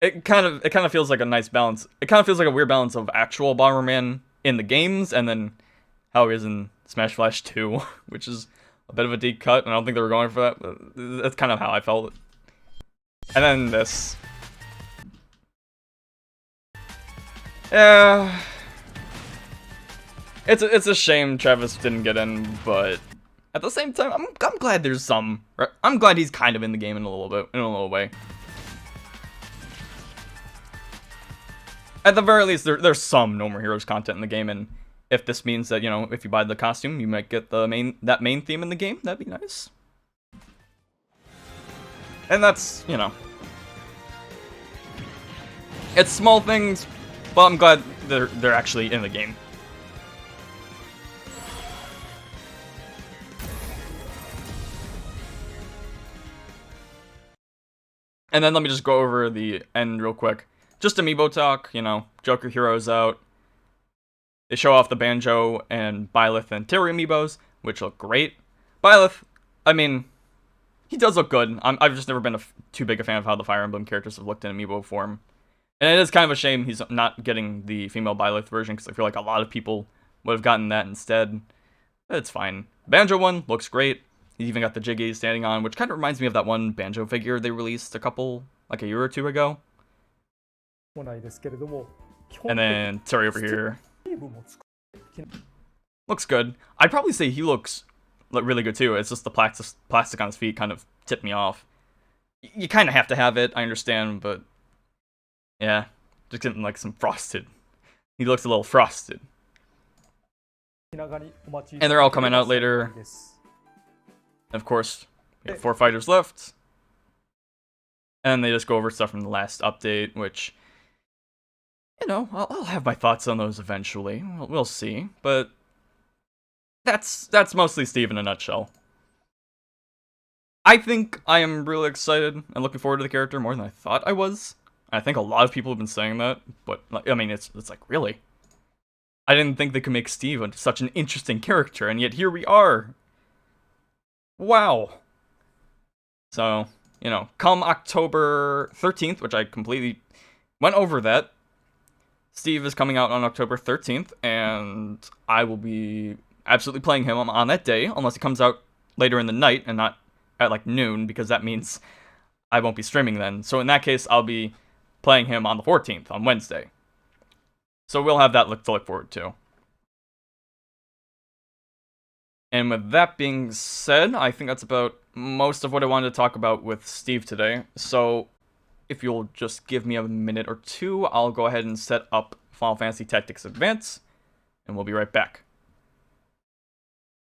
It kind of feels like a nice balance. It kind of feels like a weird balance of actual Bomberman in the games, and then how he is in Smash Flash 2, which is a bit of a deep cut, and I don't think they were going for that, but that's kind of how I felt. And then this. Yeah. It's a shame Travis didn't get in, but at the same time, I'm glad there's some. I'm glad he's kind of in the game in a little way. At the very least, there's some No More Heroes content in the game, and if this means that, you know, if you buy the costume, you might get the main theme in the game, that'd be nice. And that's, you know, it's small things, but I'm glad they're actually in the game. And then let me just go over the end real quick. Just amiibo talk, you know, Joker Hero's out. They show off the Banjo and Byleth and Terry amiibos, which look great. Byleth, I mean, he does look good. I've just never been too big a fan of how the Fire Emblem characters have looked in amiibo form. And it is kind of a shame he's not getting the female Byleth version, because I feel like a lot of people would have gotten that instead. But it's fine. Banjo one looks great. He even got the Jiggy standing on, which kind of reminds me of that one Banjo figure they released like a year or two ago. And then Terry over here. Looks good. I'd probably say he looks really good too. It's just the plastic on his feet kind of tipped me off. You kind of have to have it, I understand, but yeah, just getting like some frosted. He looks a little frosted. And they're all coming out later. Of course, we have 4 fighters left. And they just go over stuff from the last update, which, you know, I'll have my thoughts on those eventually. We'll see, but that's mostly Steve in a nutshell. I think I am really excited and looking forward to the character more than I thought I was. I think a lot of people have been saying that, but I mean, it's like, really? I didn't think they could make Steve such an interesting character, and yet here we are. Wow. So, you know, come October 13th, which I completely went over that, Steve is coming out on October 13th, and I will be absolutely playing him on that day, unless it comes out later in the night and not at like noon, because that means I won't be streaming then. So in that case, I'll be playing him on the 14th, on Wednesday. So we'll have that to look forward to. And with that being said, I think that's about most of what I wanted to talk about with Steve today. So if you'll just give me a minute or two, I'll go ahead and set up Final Fantasy Tactics Advance, and we'll be right back.